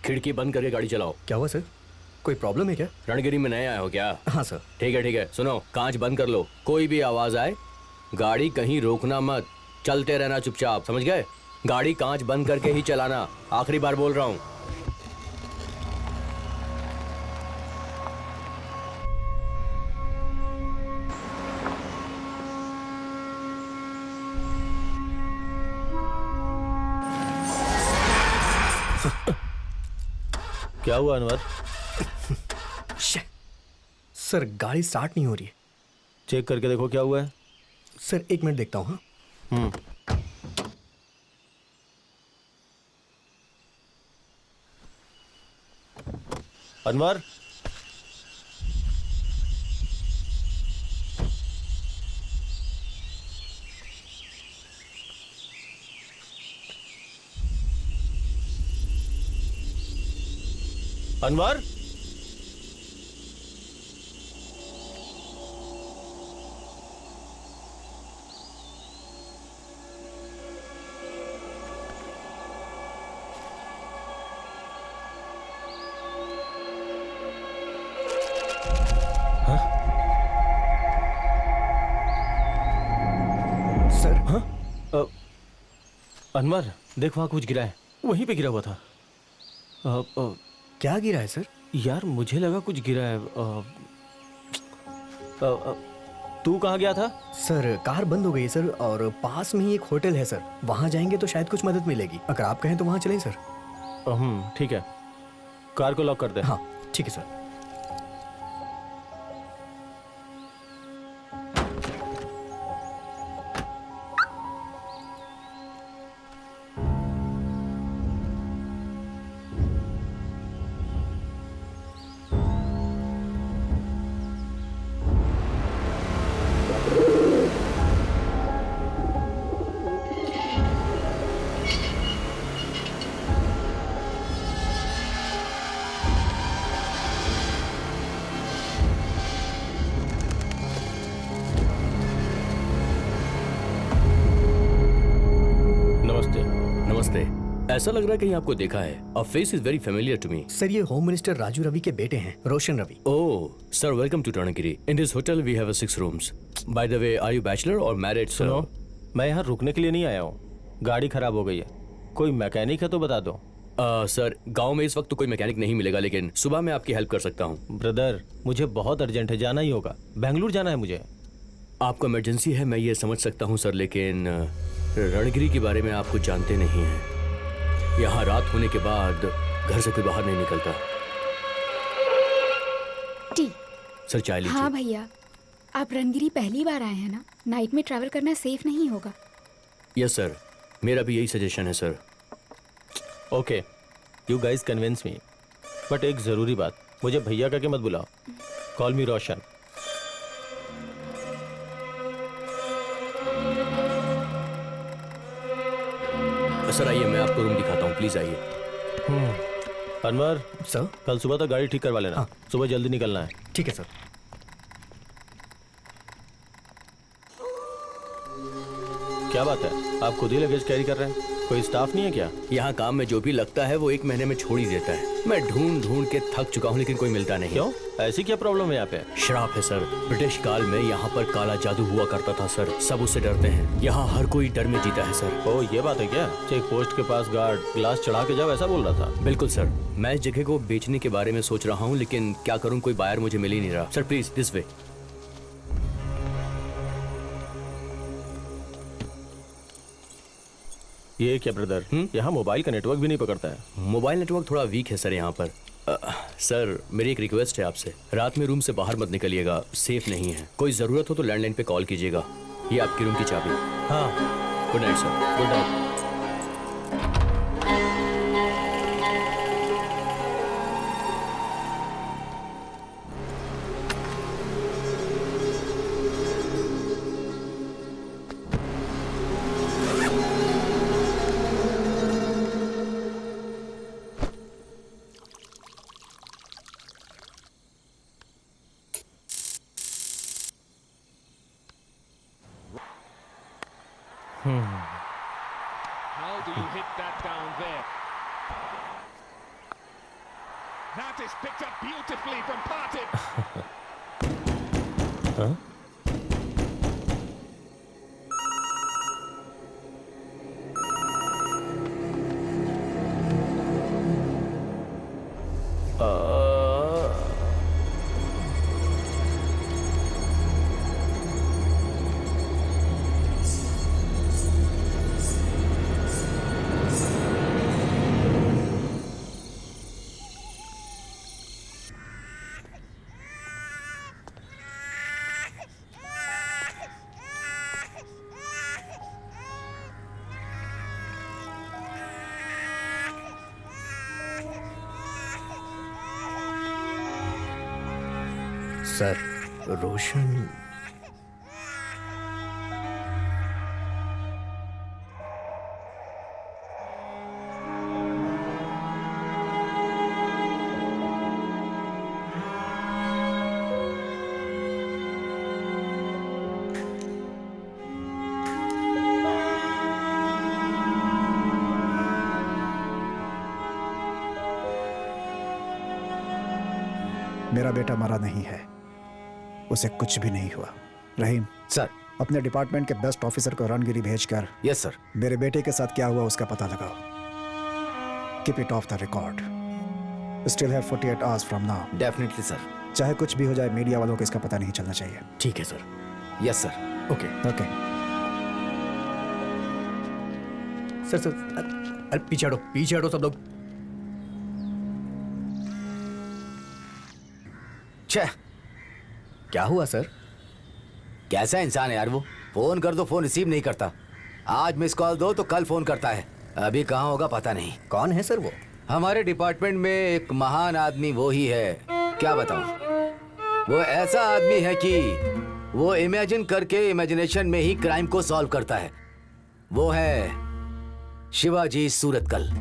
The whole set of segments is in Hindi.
खिड़की बंद करके गाड़ी चलाओ। क्या हुआ सर? कोई प्रॉब्लम है क्या? रणगिरी में नए आए हो क्या? हाँ सर। ठीक है, सुनो, कांच बंद कर लो। कोई भी आवाज आए गाड़ी कहीं रोकना मत, चलते रहना चुपचाप, समझ गए? गाड़ी कांच बंद करके ही चलाना, आखिरी बार बोल रहा हूँ। क्या हुआ अनवर? सर गाड़ी स्टार्ट नहीं हो रही है। चेक करके देखो क्या हुआ है। सर 1 मिनट देखता हूँ। हाँ अनवर, अनवर, सर। हाँ? अनवर देख, वहां कुछ गिरा है, वहीं पे गिरा हुआ था। क्या गिरा है सर? यार मुझे लगा कुछ गिरा है। तू कहाँ गया था? सर कार बंद हो गई है सर, और पास में ही एक होटल है सर, वहाँ जाएंगे तो शायद कुछ मदद मिलेगी। अगर आप कहें तो वहाँ चलें सर। ठीक है, कार को लॉक कर दे। हाँ ठीक है सर। नमस्ते। ऐसा लग रहा है कहीं आपको देखा है। A face is very familiar to me. Sir ये होम मिनिस्टर राजू रवि के बेटे हैं, Roshan Ravi. Oh sir, welcome to Turngiri. In this hotel we have 6 rooms. By the way, are you bachelor और मैरिड? सुनो, मैं यहाँ रुकने के लिए नहीं आया हूँ, गाड़ी खराब हो गई है, कोई मैकेनिक है तो बता दो। सर गांव में इस वक्त तो कोई मैकेनिक नहीं मिलेगा, लेकिन सुबह मैं आपकी हेल्प कर सकता हूँ। ब्रदर मुझे बहुत अर्जेंट है, जाना ही होगा, बेंगलुरु जाना है मुझे। आपको इमरजेंसी है, मैं ये समझ सकता हूँ सर, लेकिन रणगिरी के बारे में आप कुछ जानते नहीं हैं। यहाँ रात होने के बाद घर से कोई बाहर नहीं निकलता। टी। सर चाय लीजिए। हाँ भैया, आप रणगिरी पहली बार आए हैं ना, नाइट में ट्रैवल करना सेफ नहीं होगा। यस सर, मेरा भी यही सजेशन है sir. Okay, you guys convince me, but एक जरूरी बात, मुझे भैया करके मत बुलाओ, कॉल मी रोशन। सर आइए, मैं आपको रूम दिखाता हूँ, प्लीज आइए। अनवर सर। कल सुबह तक गाड़ी ठीक करवा लेना। हाँ। सुबह जल्दी निकलना है। ठीक है सर। क्या बात है, आप खुद ही लगेज कैरी कर रहे हैं, कोई स्टाफ नहीं है क्या? यहाँ काम में जो भी लगता है वो 1 महीने में छोड़ ही देता है। मैं ढूंढ ढूंढ के थक चुका हूँ, लेकिन कोई मिलता नहीं। क्यों, ऐसी क्या प्रॉब्लम है यहाँ पे? श्राप है सर। ब्रिटिश काल में यहाँ पर काला जादू हुआ करता था सर, सब उससे डरते हैं। यहाँ हर कोई डर में जीता है सर। ओ ये बात है क्या? चेक पोस्ट के पास गार्ड ग्लास चढ़ा के जाओ, ऐसा बोल रहा था? बिल्कुल सर, मैं इस जगह को बेचने के बारे में सोच रहा हूँ, लेकिन क्या करूँ, कोई बायर मुझे मिल ही नहीं रहा। Sir please this way. ये क्या ब्रदर, यहाँ मोबाइल का नेटवर्क भी नहीं पकड़ता है। मोबाइल नेटवर्क थोड़ा वीक है सर यहाँ पर। सर मेरी एक रिक्वेस्ट है आपसे, रात में रूम से बाहर मत निकलिएगा, सेफ नहीं है। कोई जरूरत हो तो लैंडलाइन पे कॉल कीजिएगा। ये आपकी रूम की चाबी। हाँ, good night sir. Good night. How do you hit that down there? That is picked up beautifully from Partey. हाँ? सर रोशन मेरा बेटा मरा नहीं है, उसे कुछ भी नहीं हुआ। रहीम सर। अपने डिपार्टमेंट के बेस्ट ऑफिसर को रणगिरी भेजकर यस सर। मेरे बेटे के साथ क्या हुआ उसका पता लगाओ। Keep it of the record. Still have 48 hours from now. Definitely sir. चाहे कुछ भी हो जाए, मीडिया वालों को इसका पता नहीं चलना चाहिए। ठीक है sir. Yes sir. Okay okay. Sir अरे पीछे हटो सब लोग। छह, क्या हुआ सर? कैसा इंसान है यार वो। फोन कर दो, फोन रिसीव नहीं करता। आज मिस कॉल दो तो कल फोन करता है। अभी कहाँ होगा पता नहीं। कौन है सर वो? हमारे डिपार्टमेंट में एक महान आदमी वो ही है। क्या बताऊं, वो ऐसा आदमी है कि वो इमेजिन करके इमेजिनेशन में ही क्राइम को सॉल्व करता है। वो है शिवाजी सूरतकल।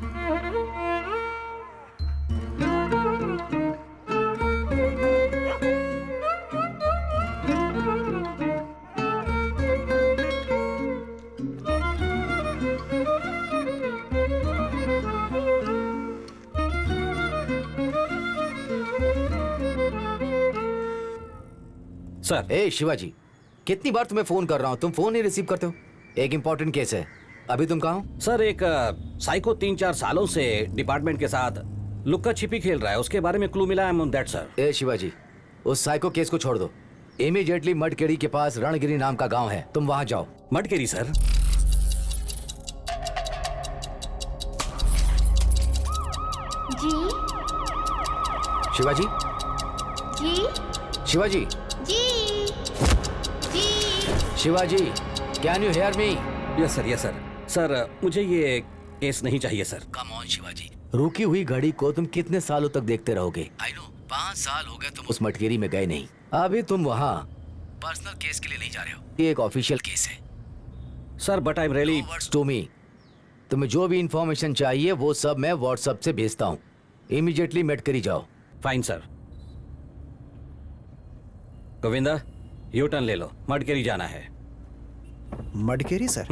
सर। ए शिवाजी, कितनी बार तुम्हें फोन कर रहा हूं, तुम फोन नहीं रिसीव करते हो। एक इंपॉर्टेंट केस है। अभी तुम कहाँ हो? सर, एक साइको 3-4 सालों से डिपार्टमेंट के साथ लुक्का छिपी खेल रहा है, उसके बारे में क्लू मिला है ऑन दैट सर। ए शिवाजी, उस साइको केस को छोड़ दो। इमीडिएटली मडकेड़ी के पास रणगिरी नाम का गांव है, तुम वहां जाओ। मडकेरी सर। जी शिवाजी, जी शिवाजी, जी जी। Shivaji, can you hear me? Yes sir, yes sir. Sir, मुझे ये केस नहीं चाहिए सर। Come on Shivaji. रुकी हुई घड़ी को तुम कितने सालों तक देखते रहोगे? आई नो, 5 साल हो गए तुम उस मटकेरी में गए नहीं। अभी तुम वहाँ पर्सनल केस के लिए नहीं जा रहे हो, ये एक ऑफिशियल केस है। Sir, but I am really. Words to me. तुम्हें जो भी इंफॉर्मेशन चाहिए वो सब मैं व्हाट्सएप से भेजता हूँ। इमीडिएटली मटकेरी जाओ। Fine sir. Govinda, U turn ले लो, मडकेरी जाना है। मडकेरी सर?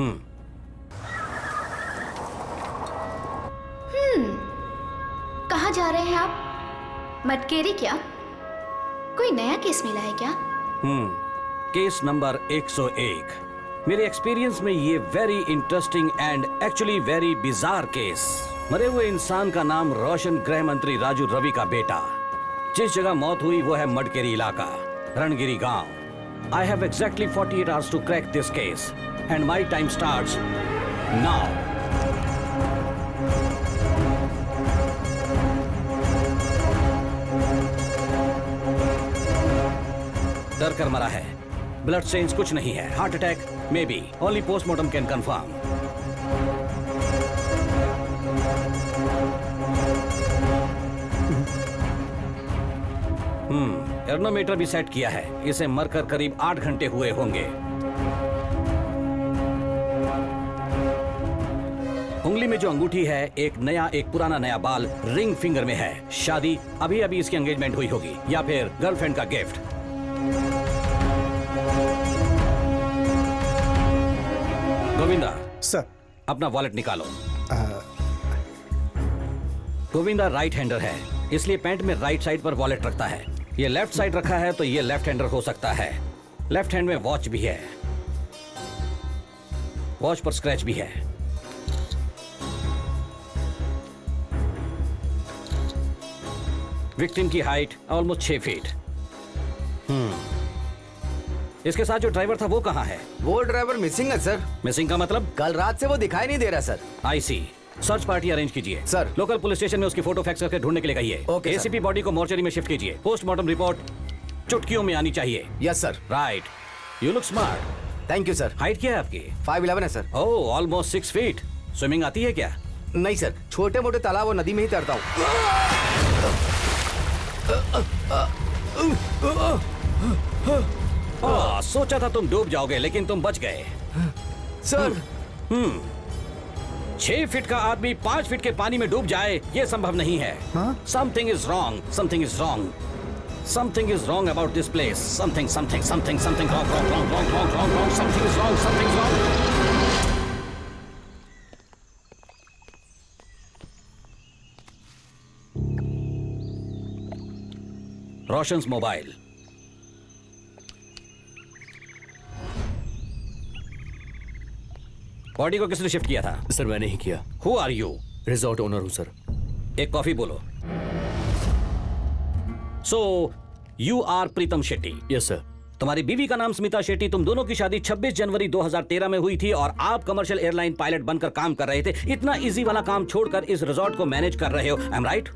कहाँ जा रहे हैं आप? मटकेरी क्या? कोई नया केस मिला है क्या? Case number 101। मेरे एक्सपीरियंस में ये very interesting and actually very bizarre case. मरे हुए इंसान का नाम रोशन गृह मंत्री राजू रवि का बेटा। जिस जगह मौत हुई वो है मडकेरी इलाका, रणगिरी गांव। I have exactly 48 hours to crack this case and my time starts now. डर कर मरा है, ब्लड स्टेन्स कुछ नहीं है, heart attack may be, only postmortem can confirm. एर्नोमीटर भी सेट किया है, इसे मरकर करीब 8 घंटे हुए होंगे। उंगली में जो अंगूठी है, एक नया एक पुराना नया बाल रिंग फिंगर में है। शादी अभी अभी इसकी एंगेजमेंट हुई होगी या फिर गर्लफ्रेंड का गिफ्ट। गोविंदा सर। अपना वॉलेट निकालो। गोविंदा राइट हैंडर है, इसलिए पैंट में राइट साइड पर वॉलेट रखता है। ये लेफ्ट साइड रखा है तो ये लेफ्ट हैंडर हो सकता है। लेफ्ट हैंड में वॉच भी है, वॉच पर स्क्रैच भी है। विक्टिम की हाइट ऑलमोस्ट 6 फीट। इसके साथ जो ड्राइवर था वो कहाँ है? वो ड्राइवर मिसिंग है सर। मिसिंग का मतलब? कल रात से वो दिखाई नहीं दे रहा सर। आई सी। सर्च पार्टी अरेंज कीजिए सर। लोकल पुलिस स्टेशन में उसकी फोटो फैक्स करके ढूंढने के लिए कहिए। Okay, sir. एसीपी बॉडी को मोर्चरी में शिफ्ट कीजिए। पोस्टमार्टम रिपोर्ट चुटकियों में आनी चाहिए। Yes sir. Right, you look smart. Thank you sir. Height क्या है आपकी? 5'11" है सर। ओह, ऑलमोस्ट 6 फीट। स्विमिंग आती है क्या? नहीं सर, छोटे मोटे तालाब और नदी में ही तैरता हूँ। सोचा था तुम डूब जाओगे लेकिन तुम बच गए। सर 6 फीट का आदमी 5 फीट के पानी में डूब जाए, ये संभव नहीं है। Something is wrong, something is wrong, something is wrong about this place. Something something something something wrong wrong wrong wrong wrong wrong wrong something is wrong, something is wrong. Roshan's mobile. Body को किसने शिफ्ट किया था? सर मैंने ही किया। Who are you? Resort owner हूँ सर। एक कॉफी बोलो। So you are Pritam Shetty. Yes sir. तुम्हारी बीवी का नाम स्मिता शेट्टी। तुम दोनों की शादी 26 जनवरी 2013 में हुई थी और आप कमर्शियल एयरलाइन पायलट बनकर काम कर रहे थे। इतना इजी वाला काम छोड़कर इस रिजॉर्ट को मैनेज कर रहे हो, I am right?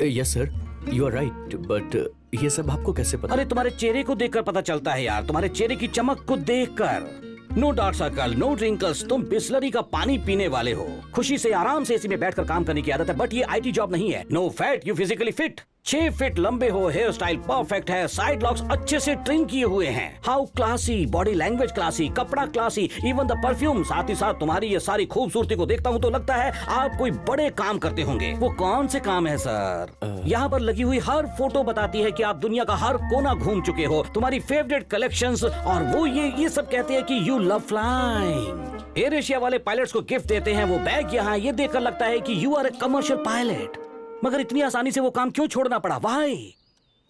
Yes sir, you are right, but ये सब आपको कैसे पता? अरे तुम्हारे चेहरे को देखकर पता चलता है यार, तुम्हारे चेहरे की चमक को देखकर। No dark circle, no wrinkles, तुम बिस्लरी का पानी पीने वाले हो। खुशी से आराम से एसी में बैठकर काम करने की आदत है, बट ये आईटी जॉब नहीं है। No fat, you physically fit. 6 feet लंबे हो, हेयर स्टाइल परफेक्ट है, साइड लॉक्स अच्छे से ट्रिम किए हुए हैं। How classy, body language classy, कपड़ा क्लासी, इवन द परफ्यूम। साथ ही साथ तुम्हारी ये सारी खूबसूरती को देखता हूँ तो लगता है आप कोई बड़े काम करते होंगे। वो कौन से काम है सर? यहाँ पर लगी हुई हर फोटो बताती है कि आप दुनिया का हर कोना घूम चुके हो। तुम्हारी फेवरेट कलेक्शंस, और वो ये सब कहते हैं कि you love flying. Air Asia वाले पायलट्स को गिफ्ट देते हैं वो बैग यहाँ, ये देखकर लगता है कि you are a commercial pilot. मगर इतनी आसानी से वो काम क्यों छोड़ना पड़ा? वाई?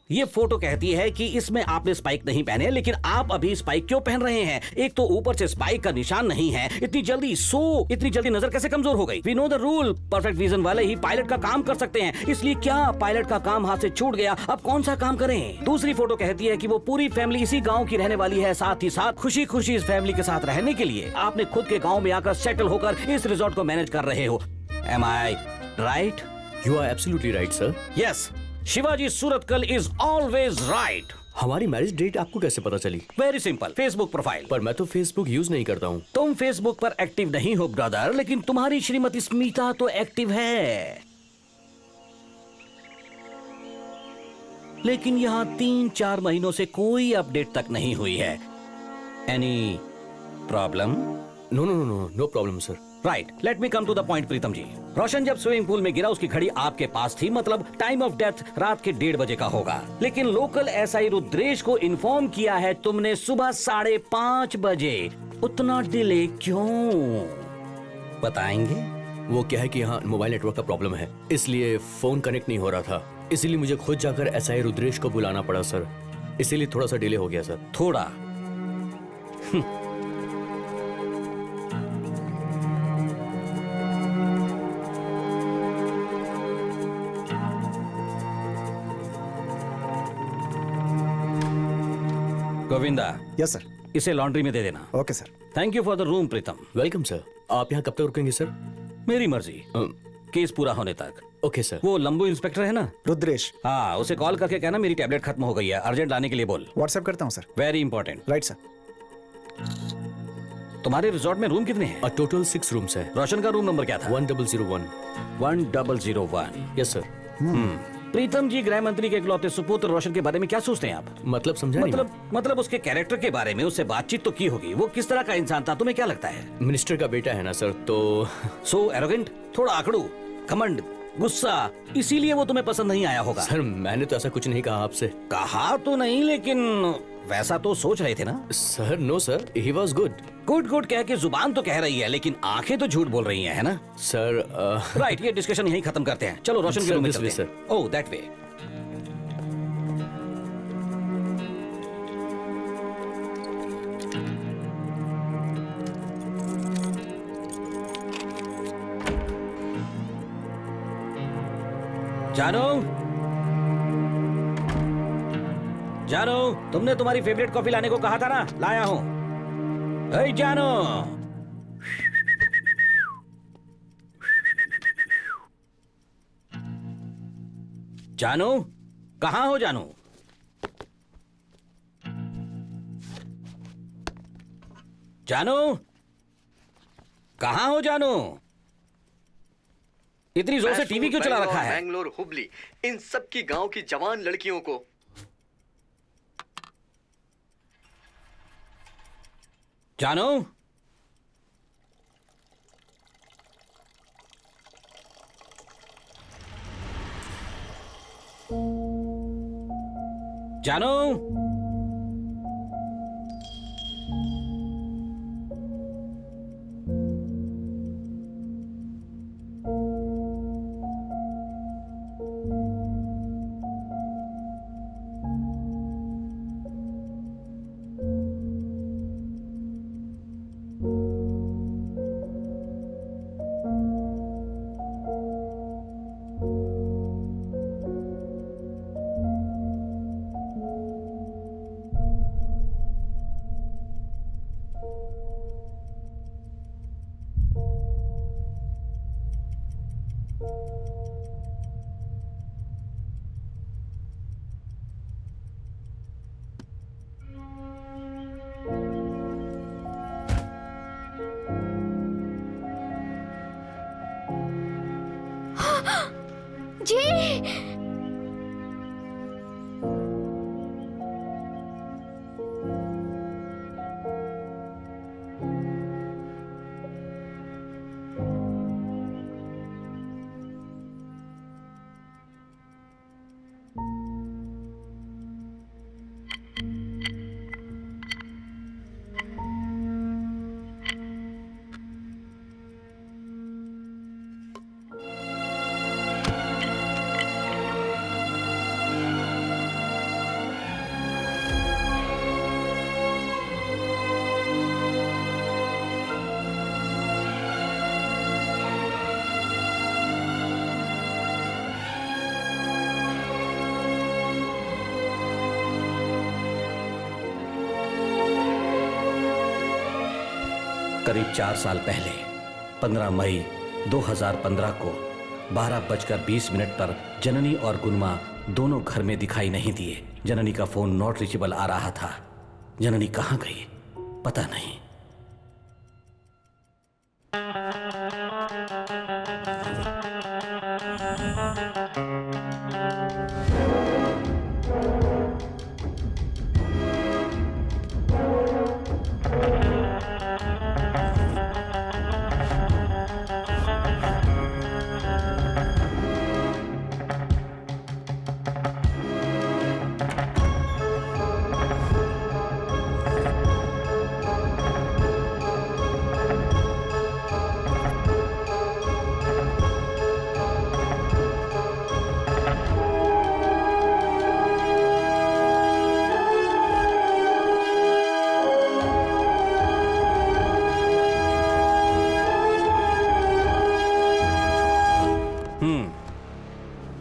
ये फोटो कहती है कि इसमें आपने स्पाइक नहीं पहने, लेकिन आप अभी स्पाइक क्यों पहन रहे हैं? एक तो ऊपर से स्पाइक का निशान नहीं है। इतनी जल्दी नजर कैसे कमजोर हो गई? We know the rule, perfect vision वाले ही पायलट का काम कर सकते हैं। इसलिए क्या पायलट का काम हाथ से छूट गया? अब कौन सा काम करें? दूसरी फोटो कहती है कि वो पूरी फैमिली इसी गाँव की रहने वाली है। साथ ही साथ खुशी खुशी इस फैमिली के साथ रहने के लिए आपने खुद के गाँव में आकर सेटल होकर इस रिजॉर्ट को मैनेज कर रहे हो। Am I right? You are absolutely right sir. Yes, Shivaji Suratkal is always right. हमारी मैरिज डेट आपको कैसे पता चली? Very simple, Facebook profile. पर मैं तो फेसबुक यूज नहीं करता हूँ। तुम फेसबुक पर एक्टिव नहीं हो ब्रदर, लेकिन तुम्हारी श्रीमती स्मिता तो एक्टिव है। लेकिन यहाँ 3-4 महीनों से कोई अपडेट तक नहीं हुई है। Any problem? No no no no, no problem sir. Right, let me come to the point Pritam ji. Roshan जब स्विमिंग पूल में गिरा उसकी घड़ी आपके पास थी, मतलब टाइम ऑफ डेथ रात के 1:30 बजे का होगा। लेकिन लोकल एसआई रुद्रेश को इन्फॉर्म किया है तुमने सुबह 5:30 बजे। उतना डिले क्यों? बताएंगे? वो क्या है कि यहाँ मोबाइल नेटवर्क का प्रॉब्लम है, इसलिए फोन कनेक्ट नहीं हो रहा था। इसीलिए मुझे खुद जाकर एसआई रुद्रेश को बुलाना पड़ा सर। इसीलिए थोड़ा सा डिले हो गया सर। थोड़ा? Govinda, yes sir. इसे लॉन्ड्री में दे देना। Okay sir. Thank you for the room Pritam. Welcome sir. आप यहाँ कब तक रुकेंगे सर? मेरी मर्जी, केस पूरा होने तक। Okay sir. वो लंबू इंस्पेक्टर है ना? रुद्रेश। हाँ, उसे कॉल करके कहना मेरी टैबलेट खत्म हो गई है, अर्जेंट लाने के लिए बोल। व्हाट्सएप करता हूँ sir. Very important. Right sir. तुम्हारे रिजॉर्ट में रूम कितने हैं? टोटल 6 रूम्स हैं। रोशन का रूम नंबर क्या था? 1001। 1001। Yes sir. प्रीतम जी, गृह मंत्री के इकलौते सुपुत्र रोशन के बारे में क्या सोचते हैं आप? मतलब समझा नहीं मैं। मतलब उसके कैरेक्टर के बारे में उससे बातचीत तो की होगी। वो किस तरह का इंसान था, तुम्हें क्या लगता है? मिनिस्टर का बेटा है ना सर, तो सो एरोगेंट, थोड़ा आकड़ू, घमंड, गुस्सा, इसीलिए वो तुम्हें पसंद नहीं आया होगा। सर मैंने तो ऐसा कुछ नहीं कहा आपसे। कहा तो नहीं, लेकिन वैसा तो सोच रहे थे ना? Sir no sir, he was good. Good good कह के जुबान तो कह रही है, लेकिन आंखें तो झूठ बोल रही हैं, है ना? सर राइट, ये डिस्कशन यहीं खत्म करते हैं। चलो रोशन के Sir, रूम में this way, चलते हैं। Oh that way. जानो, जानो, तुमने तुम्हारी फेवरेट कॉफी लाने को कहा था ना, लाया हूं। हे जानो, जानो, कहां हो जानो? जानो, कहां हो जानो? इतनी जोर से टीवी क्यों चला रखा है? बैंगलोर, हुबली, इन सब की गांव की जवान लड़कियों को जानो, जानो, जी करीब 4 साल पहले 15 मई 2015 को 12:20 पर जननी और गुनमा दोनों घर में दिखाई नहीं दिए। जननी का फोन नॉट रीचेबल आ रहा था। जननी कहां गई पता नहीं।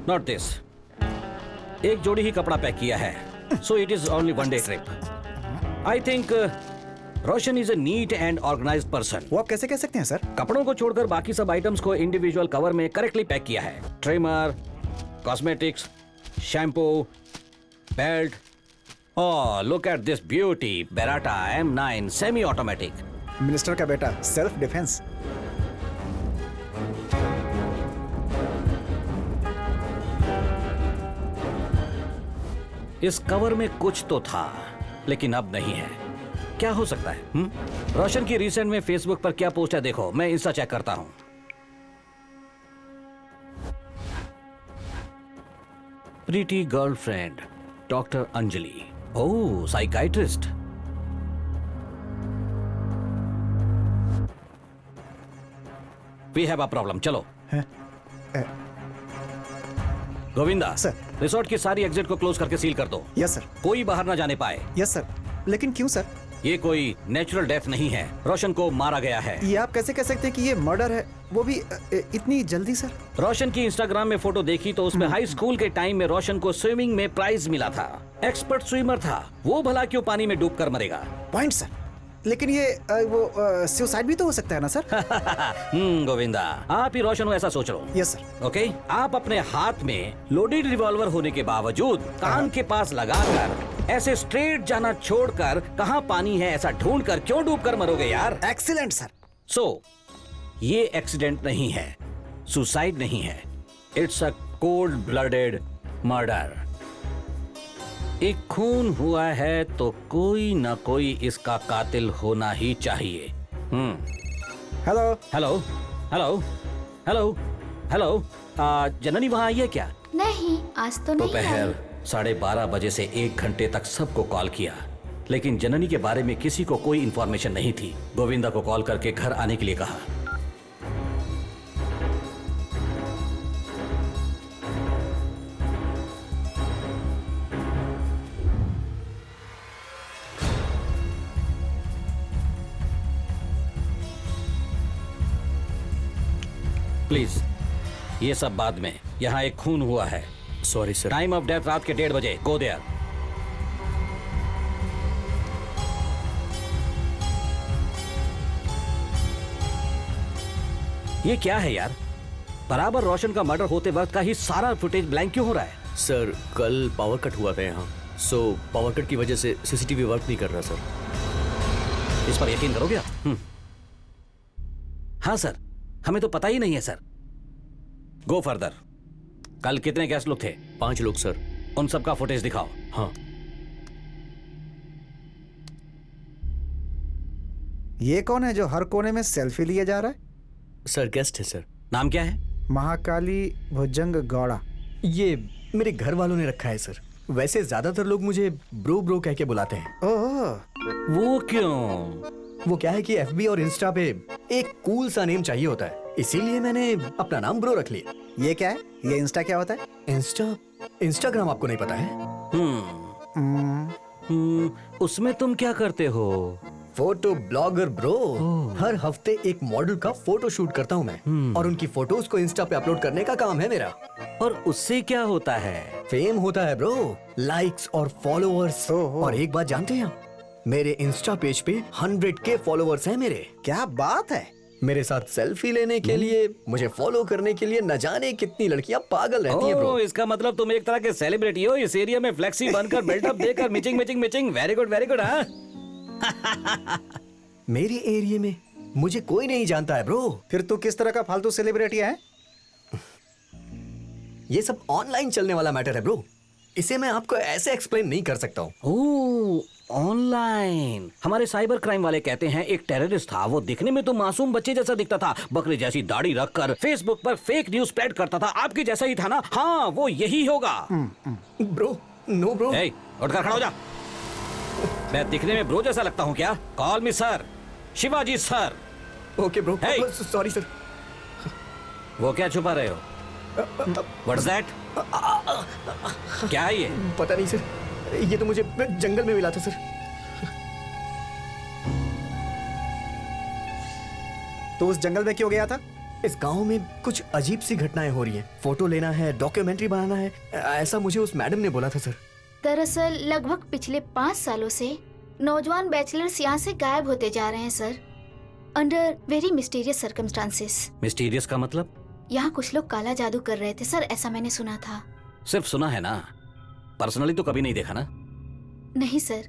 Not this. एक जोड़ी ही कपड़ा पैक किया है, so it is only one day trip. I think Roshan is a neat and organised person. वो आप कैसे कह सकते हैं सर? कपड़ों को छोड़कर बाकी सब आइटम्स को इंडिविजुअल कवर में करेक्टली पैक किया है। Trimmer, cosmetics, shampoo, belt. Oh look at this beauty, Beretta M9 semi automatic. Minister का बेटा, सेल्फ डिफेंस। इस कवर में कुछ तो था, लेकिन अब नहीं है। क्या हो सकता है? रोशन की रिसेंट में फेसबुक पर क्या पोस्ट है देखो, मैं इंस्टा चेक करता हूं। Pretty girlfriend doctor Anjali. Oh, psychiatrist. We have a problem, चलो। गोविंदा सर। रिसोर्ट की सारी एग्जिट को क्लोज करके सील कर दो। Yes sir. कोई बाहर ना जाने पाए। Yes sir. लेकिन क्यों सर? ये कोई नेचुरल डेथ नहीं है, रोशन को मारा गया है। ये आप कैसे कह सकते हैं कि ये मर्डर है, वो भी इतनी जल्दी सर? रोशन की इंस्टाग्राम में फोटो देखी तो उसमें हाई स्कूल के टाइम में रोशन को स्विमिंग में प्राइज मिला था। एक्सपर्ट स्विमर था, वो भला क्यों पानी में डूब कर मरेगा? Point sir. लेकिन ये वो सुसाइड भी तो हो सकता है ना सर? गोविंदा, आप ही रोशन हो ऐसा सोच रहा हूँ। Yes sir. ओके, आप अपने हाथ में लोडेड रिवॉल्वर होने के बावजूद कान के पास लगाकर ऐसे स्ट्रेट जाना छोड़कर कहाँ पानी है ऐसा ढूंढकर क्यों डूब कर मरोगे यार? Excellent sir. सो ये एक्सीडेंट नहीं है, सुसाइड नहीं है, it's a cold blooded murder. एक खून हुआ है तो कोई ना कोई इसका कातिल होना ही चाहिए। Hello. Hello hello hello hello, Janani वहाँ आई है क्या? नहीं, आज तो नहीं दोपहर आई। 12:30 बजे से 1 घंटे तक सबको कॉल किया, लेकिन जननी के बारे में किसी को कोई इंफॉर्मेशन नहीं थी। गोविंदा को कॉल करके घर आने के लिए कहा। प्लीज, ये सब बाद में, यहाँ एक खून हुआ है। Sorry sir. Time of death रात के 1:30 बजे। Go there. ये क्या है यार? बराबर रोशन का मर्डर होते वक्त का ही सारा फुटेज ब्लैंक क्यों हो रहा है? सर, कल पावर कट हुआ था यहाँ, सो पावर कट की वजह से सीसीटीवी वर्क नहीं कर रहा सर। इस पर यकीन करोगे आप? हाँ सर, हमें तो पता ही नहीं है सर। Go further. कल कितने गेस्ट लोग थे? 5 लोग सर। उन सबका फुटेज दिखाओ। हाँ। ये कौन है जो हर कोने में सेल्फी लिए जा रहा है? सर, गेस्ट है सर। नाम क्या है? महाकाली भुजंग गौड़ा। ये मेरे घर वालों ने रखा है सर। वैसे ज्यादातर लोग मुझे ब्रो ब्रो कह के बुलाते हैं। ओह। वो क्यों? वो क्या है कि एफबी और इंस्टा पे एक कूल सा नेम चाहिए होता है, इसीलिए मैंने अपना नाम ब्रो रख लिया। ये क्या है? ये इंस्टा क्या होता है? इंस्टाग्राम आपको नहीं पता है? उसमें तुम क्या करते हो? Photo blogger bro. हर हफ्ते एक मॉडल का फोटो शूट करता हूँ मैं, और उनकी फोटोज को इंस्टा पे अपलोड करने का काम है मेरा। और उससे क्या होता है? फेम होता है ब्रो, लाइक्स और फॉलोअर्स। और एक बात जानते हैं आप, मेरे इंस्टा पेज पे 100K फॉलोअर्स हैं मेरे। क्या बात है? मेरे साथ सेल्फी लेने के लिए, मुझे फॉलो करने के लिए न जाने कितनी लड़कियां पागल रहती हैं ब्रो। इसका मतलब तुम एक तरह के सेलिब्रिटी हो, इस एरिया में फ्लेक्सी बनकर बिल्डअप देकर मिचिंग मिचिंग मिचिंग। Very good very good. हाँ, मेरे एरिया में मुझे कोई नहीं जानता है ब्रो। फिर तू किस तरह का फालतू सेलिब्रिटी है? ये सब ऑनलाइन चलने वाला मैटर है ब्रो, इसे मैं आपको ऐसे एक्सप्लेन नहीं कर सकता हूँ। ओह, ऑनलाइन। हमारे साइबर क्राइम वाले कहते हैं एक टेररिस्ट था, वो दिखने में तो मासूम बच्चे जैसा दिखता था, बकरी जैसी दाढ़ी रखकर फेसबुक पर फेक न्यूज स्प्रेड करता था। आपके जैसा ही था ना? हाँ, वो यही होगा। Bro, no bro. उठकर खड़ा हो जा। मैं दिखने में ब्रो जैसा लगता हूँ क्या? कॉल मी sir, Shivaji sir. Okay bro. Sorry sir. वो क्या छुपा रहे हो? What's that? क्या है ये? पता नहीं सर, ये तो मुझे जंगल में मिला था सर। तो उस जंगल में क्यों गया था? इस गांव में कुछ अजीब सी घटनाएं हो रही हैं। फोटो लेना है, डॉक्यूमेंट्री बनाना है, ऐसा मुझे उस मैडम ने बोला था सर। दरअसल लगभग पिछले 5 सालों से नौजवान बैचलर्स यहाँ से गायब होते जा रहे हैं sir, under very mysterious circumstances. Mysterious का मतलब? यहाँ कुछ लोग काला जादू कर रहे थे सर, ऐसा मैंने सुना था। सिर्फ सुना है ना, पर्सनली तो कभी नहीं देखा ना? नहीं सर,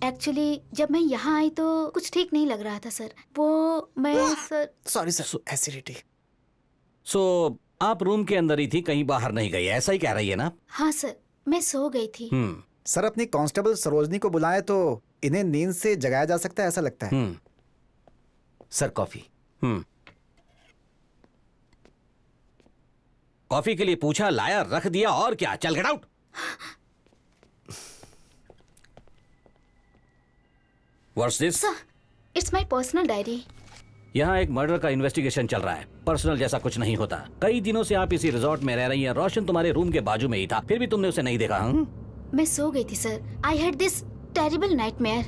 एक्चुअली जब मैं यहाँ आई तो कुछ ठीक नहीं लग रहा था सर। वो मैं sir. Sorry sir, acidity. So आप रूम के अंदर ही थी, कहीं बाहर नहीं गई, ऐसा ही कह रही है ना? हाँ सर, मैं सो गई थी। सर, अपनी कांस्टेबल सरोजनी को बुलाए तो इन्हें नींद से जगाया जा सकता है, ऐसा लगता है। Sir, coffee. कॉफी के लिए पूछा, लाया, रख दिया, और क्या? चल get out. What's this? Sir, it's my personal diary. यहाँ एक मर्डर का इन्वेस्टिगेशन चल रहा है। पर्सनल जैसा कुछ नहीं होता। कई दिनों से आप इसी रिजॉर्ट में रह रही हैं। रोशन तुम्हारे रूम के बाजू में ही था, फिर भी तुमने उसे नहीं देखा? मैं सो गई थी sir. I had this terrible nightmare.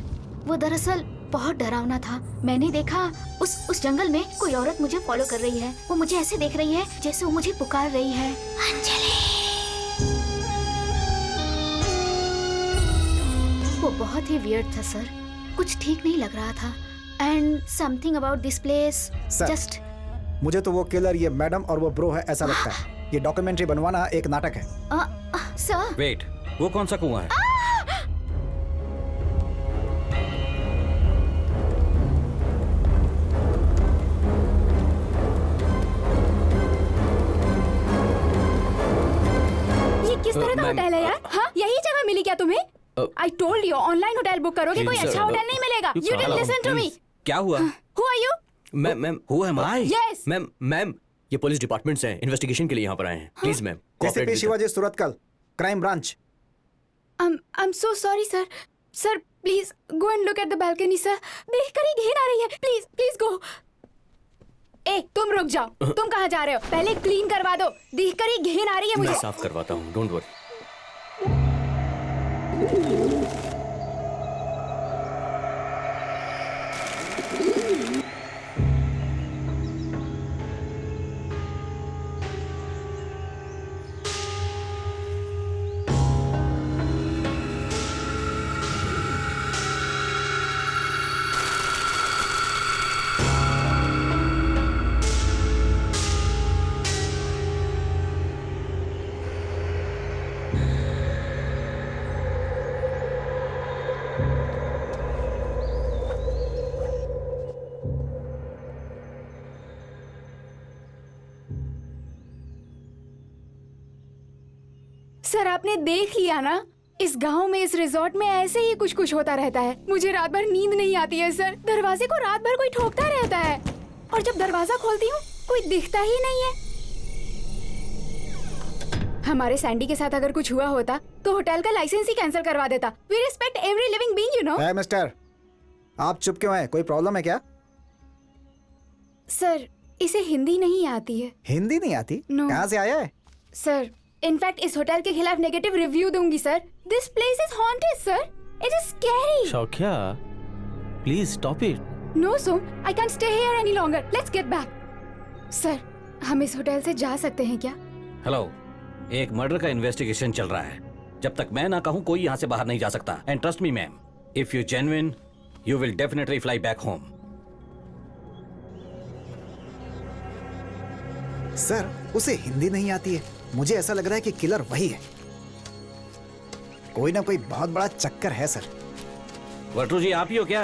वो दरअसल बहुत डरावना था। मैंने देखा उस जंगल में कोई औरत मुझे फॉलो कर रही है। वो मुझे ऐसे देख रही है जैसे वो मुझे पुकार रही है, अंजलि। वो बहुत ही वियर्ड था सर। कुछ ठीक नहीं लग रहा था। And something about this place just. मुझे तो वो किलर ये मैडम और वो ब्रो है ऐसा लगता है। ये डॉक्यूमेंट्री बनवाना एक नाटक है। सर, वेट, वो कौन सा कुआं है? ये किस तरह का होटल है यार? हाँ, यही जगह मिली क्या तुम्हें? I told you online hotel book करोगे कोई अच्छा होटल नहीं मिलेगा। You didn't listen to me. क्या हुआ? Who are you? Ma'am who am I? Yes. Ma'am ये पुलिस डिपार्टमेंट से हैं, इन्वेस्टिगेशन के लिए यहाँ पर आए हैं। Please ma'am, ACP Shivaji Suratkal, crime branch. I am so sorry sir. Sir please go and look at the balcony sir. देखकर ही घिन आ रही है। Please please go. ए तुम रुक जाओ। तुम कहाँ जा रहे हो? पहले क्लीन करवा दो। देखकर ही घिन आ रही है मैं मुझे। साफ करवाता हूँ, डोंट वरी। सर आपने देख लिया ना, इस गांव में इस रिजॉर्ट में ऐसे ही कुछ कुछ होता रहता है। मुझे रात भर नींद नहीं आती है सर। दरवाजे को रात भर कोई ठोकता रहता है और जब दरवाजा खोलती हूँ कोई दिखता ही नहीं है। हमारे सैंडी के साथ अगर कुछ हुआ होता तो होटल का लाइसेंस ही कैंसिल करवा देता। We respect every living being, you know. Hey mister, आप चुप क्यों हैं? कोई प्रॉब्लम है क्या? सर इसे हिंदी नहीं आती है। हिंदी नहीं आती? No. कहाँ से आया है? सर इनफैक्ट इस होटल के खिलाफ नेगेटिव रिव्यू दूंगी sir. This place is haunted sir. It is scary. Saukhya, please stop it. No Som, I can't stay here any longer. Let's get back. Sir हम इस होटल से जा सकते हैं क्या? हेलो, एक मर्डर का इन्वेस्टिगेशन चल रहा है। जब तक मैं ना कहूं कोई यहाँ से बाहर नहीं जा सकता। And trust me ma'am, if you genuine you will definitely fly back home. Sir उसे हिंदी नहीं आती है। मुझे ऐसा लग रहा है कि किलर वही है। कोई ना कोई बहुत बड़ा चक्कर है सर। वर्टू जी, आप ही हो क्या?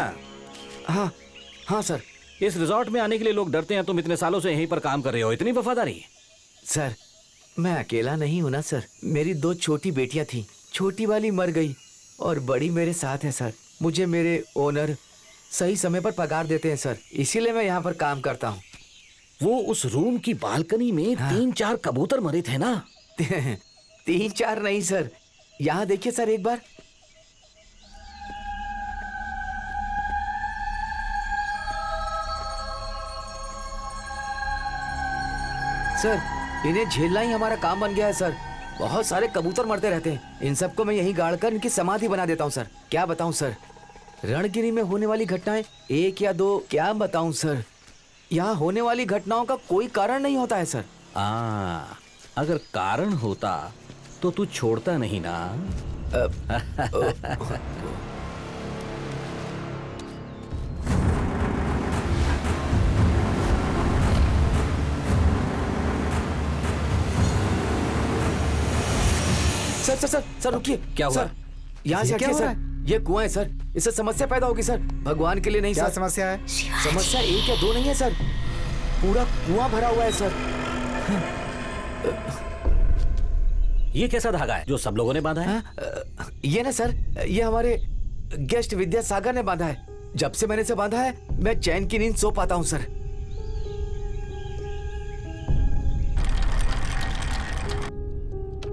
हाँ हाँ सर। इस रिजॉर्ट में आने के लिए लोग डरते हैं। तुम इतने सालों से यहीं पर काम कर रहे हो, इतनी वफादारी? सर मैं अकेला नहीं हूं ना सर। मेरी 2 छोटी बेटियां थी। छोटी वाली मर गई और बड़ी मेरे साथ है सर। मुझे मेरे ओनर सही समय पर पगार देते हैं सर, इसीलिए मैं यहाँ पर काम करता हूँ। वो उस रूम की बालकनी में 3-4 कबूतर मरे थे ना? 3-4 नहीं सर, यहाँ देखिए सर एक बार। सर इन्हें झेलना ही हमारा काम बन गया है सर। बहुत सारे कबूतर मरते रहते हैं। इन सबको मैं यहीं गाड़कर इनकी समाधि बना देता हूँ सर। क्या बताऊँ सर, रणगिरी में होने वाली घटनाएं 1 या 2 क्या बताऊँ सर। यहाँ होने वाली घटनाओं का कोई कारण नहीं होता है सर। अगर कारण होता तो तू छोड़ता नहीं ना? सर सर सर सर रुकिए। क्या हुआ? सर यहाँ से क्या हटिए हो रहा सर। ये कुआं है सर, इससे समस्या पैदा होगी सर। भगवान के लिए नहीं क्या सर। समस्या है? समस्या 1 या 2 नहीं है सर, पूरा कुआं भरा हुआ है सर। ये कैसा धागा है जो सब लोगों ने बांधा है? ये ना सर, ये हमारे गेस्ट विद्यासागर ने बांधा है। जब से मैंने इसे बांधा है मैं चैन की नींद सो पाता हूँ सर।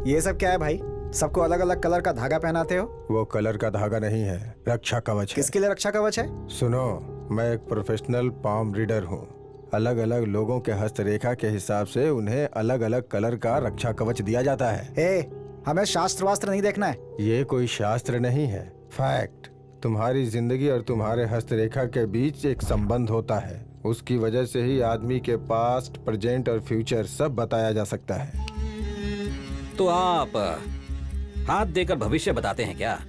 ये सब क्या है भाई? सबको अलग अलग कलर का धागा पहनाते हो? वो कलर का धागा नहीं है, रक्षा कवच है। किसके लिए रक्षा कवच है? सुनो, मैं एक प्रोफेशनल पाम रीडर हूँ। अलग अलग लोगों के हस्तरेखा के हिसाब से उन्हें अलग अलग कलर का रक्षा कवच दिया जाता है। हमें शास्त्र वास्त्र नहीं देखना है। ये कोई शास्त्र नहीं है, फैक्ट। तुम्हारी जिंदगी और तुम्हारे हस्तरेखा के बीच एक संबंध होता है। उसकी वजह से ही आदमी के पास्ट, प्रेजेंट और फ्यूचर सब बताया जा सकता है। तो आप हाथ देकर भविष्य बताते हैं क्या?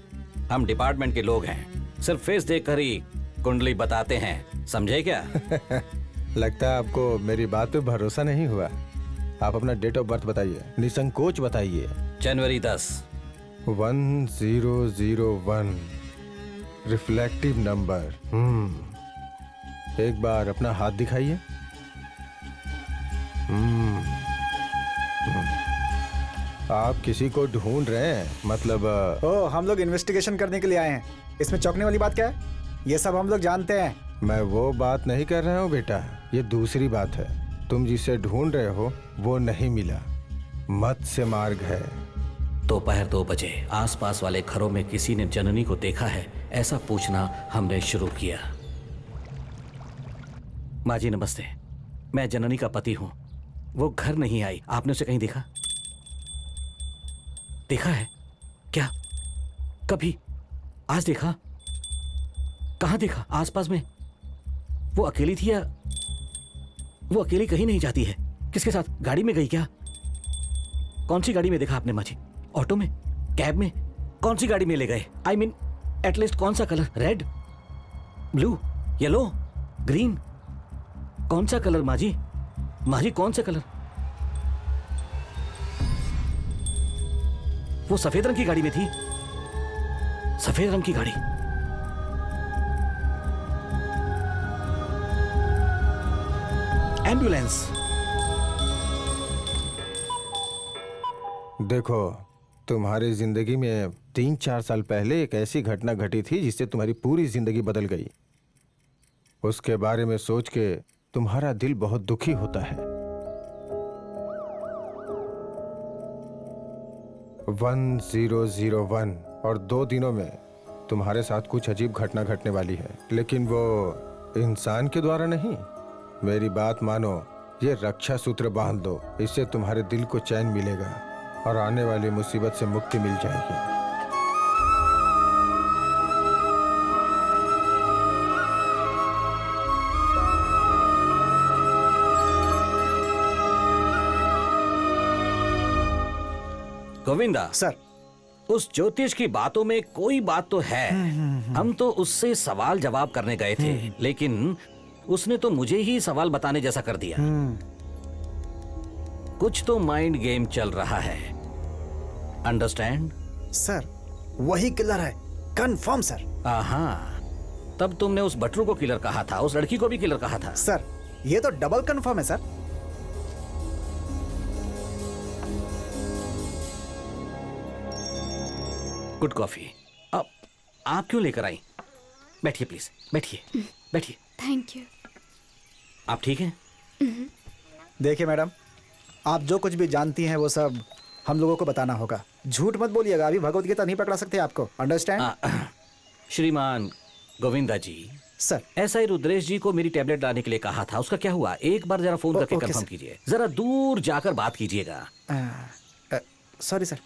हम डिपार्टमेंट के लोग हैं, सिर्फ फेस देखकर ही कुंडली बताते हैं, समझे क्या? लगता है आपको मेरी बात पे भरोसा नहीं हुआ। आप अपना डेट ऑफ बर्थ बताइए, निसंकोच बताइए। जनवरी 10। 1001 रिफ्लेक्टिव नंबर। एक बार अपना हाथ दिखाइए। आप किसी को ढूंढ रहे हैं मतलब? हम लोग इन्वेस्टिगेशन करने के लिए आए हैं। इसमें चौंकने वाली बात क्या है? ये सब हम लोग जानते हैं। मैं वो बात नहीं कर रहा हूँ बेटा, ये दूसरी बात है। तुम जिसे ढूंढ रहे हो वो नहीं मिला, मत्स्य मार्ग है। दोपहर 2 बजे आसपास वाले घरों में किसी ने जननी को देखा है, ऐसा पूछना हमने शुरू किया। माँ जी नमस्ते, मैं जननी का पति हूँ। वो घर नहीं आई, आपने उसे कहीं देखा? देखा है क्या? कभी? आज देखा? कहाँ देखा? आसपास में? वो अकेली थी या? वो अकेली कहीं नहीं जाती है। किसके साथ? गाड़ी में गई क्या? कौन सी गाड़ी में देखा आपने माँ जी? ऑटो में? कैब में? कौन सी गाड़ी में ले गए? आई मीन एटलीस्ट कौन सा colour? Red, blue, yellow, green? कौन सा कलर माँ जी? माँ जी कौन सा कलर? वो सफेद रंग की गाड़ी में थी। सफेद रंग की गाड़ी। एम्बुलेंस। देखो, तुम्हारी जिंदगी में 3-4 साल पहले एक ऐसी घटना घटी थी जिससे तुम्हारी पूरी जिंदगी बदल गई। उसके बारे में सोच के तुम्हारा दिल बहुत दुखी होता है। 1001 और 2 दिनों में तुम्हारे साथ कुछ अजीब घटना घटने वाली है, लेकिन वो इंसान के द्वारा नहीं। मेरी बात मानो, ये रक्षा सूत्र बांध दो, इससे तुम्हारे दिल को चैन मिलेगा और आने वाली मुसीबत से मुक्ति मिल जाएगी। गोविंदा सर, उस ज्योतिष की बातों में कोई बात तो है। हम तो उससे सवाल जवाब करने गए थे, लेकिन उसने तो मुझे ही सवाल बताने जैसा कर दिया। कुछ तो माइंड गेम चल रहा है, अंडरस्टैंड? सर, वही किलर है, कंफर्म सर। तब तुमने उस बटरू को किलर कहा था, उस लड़की को भी किलर कहा था। सर, ये तो डबल कंफर्म है सर। Good coffee. अब आप क्यों लेकर आई? बैठिए प्लीज, बैठिए बैठिए। Thank you. आप ठीक हैं? देखिए मैडम, आप जो कुछ भी जानती हैं वो सब हम लोगों को बताना होगा। झूठ मत बोलिएगा, अभी भगवत गीता नहीं पकड़ा सकते आपको, अंडरस्टैंड? श्रीमान गोविंदा जी, सर, ऐसा ही रुद्रेश जी को मेरी टैबलेट लाने के लिए कहा था, उसका क्या हुआ? एक बार जरा फोन करके कंफर्म कीजिए, जरा दूर जाकर बात कीजिएगा। Sorry sir.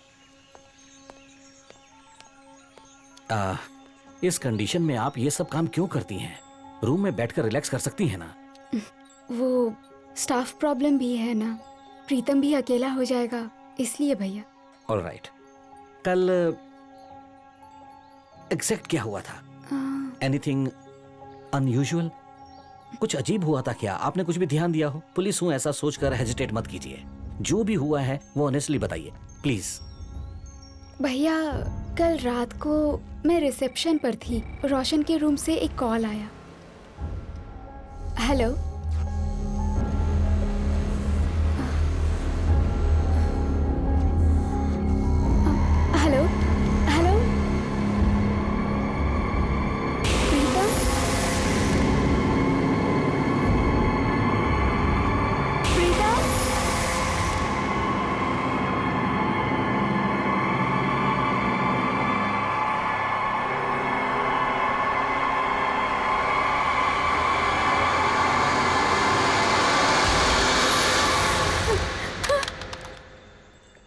इस कंडीशन में आप ये सब काम क्यों करती हैं? रूम में बैठकर रिलैक्स कर सकती हैं ना। वो स्टाफ प्रॉब्लम भी है ना, प्रीतम भी अकेला हो जाएगा इसलिए भैया। ऑलराइट, कल एग्जैक्ट क्या हुआ था? Anything unusual? कुछ अजीब हुआ था क्या? आपने कुछ भी ध्यान दिया हो? पुलिस हूं ऐसा सोचकर हेजिटेट मत कीजिए। जो भी हुआ है वो ऑनेस्टली बताइए प्लीज। भैया, कल रात को मैं रिसेप्शन पर थी, रोशन के रूम से एक कॉल आया। हेलो, हेलो, हेलो, प्रीतम? प्रीतम?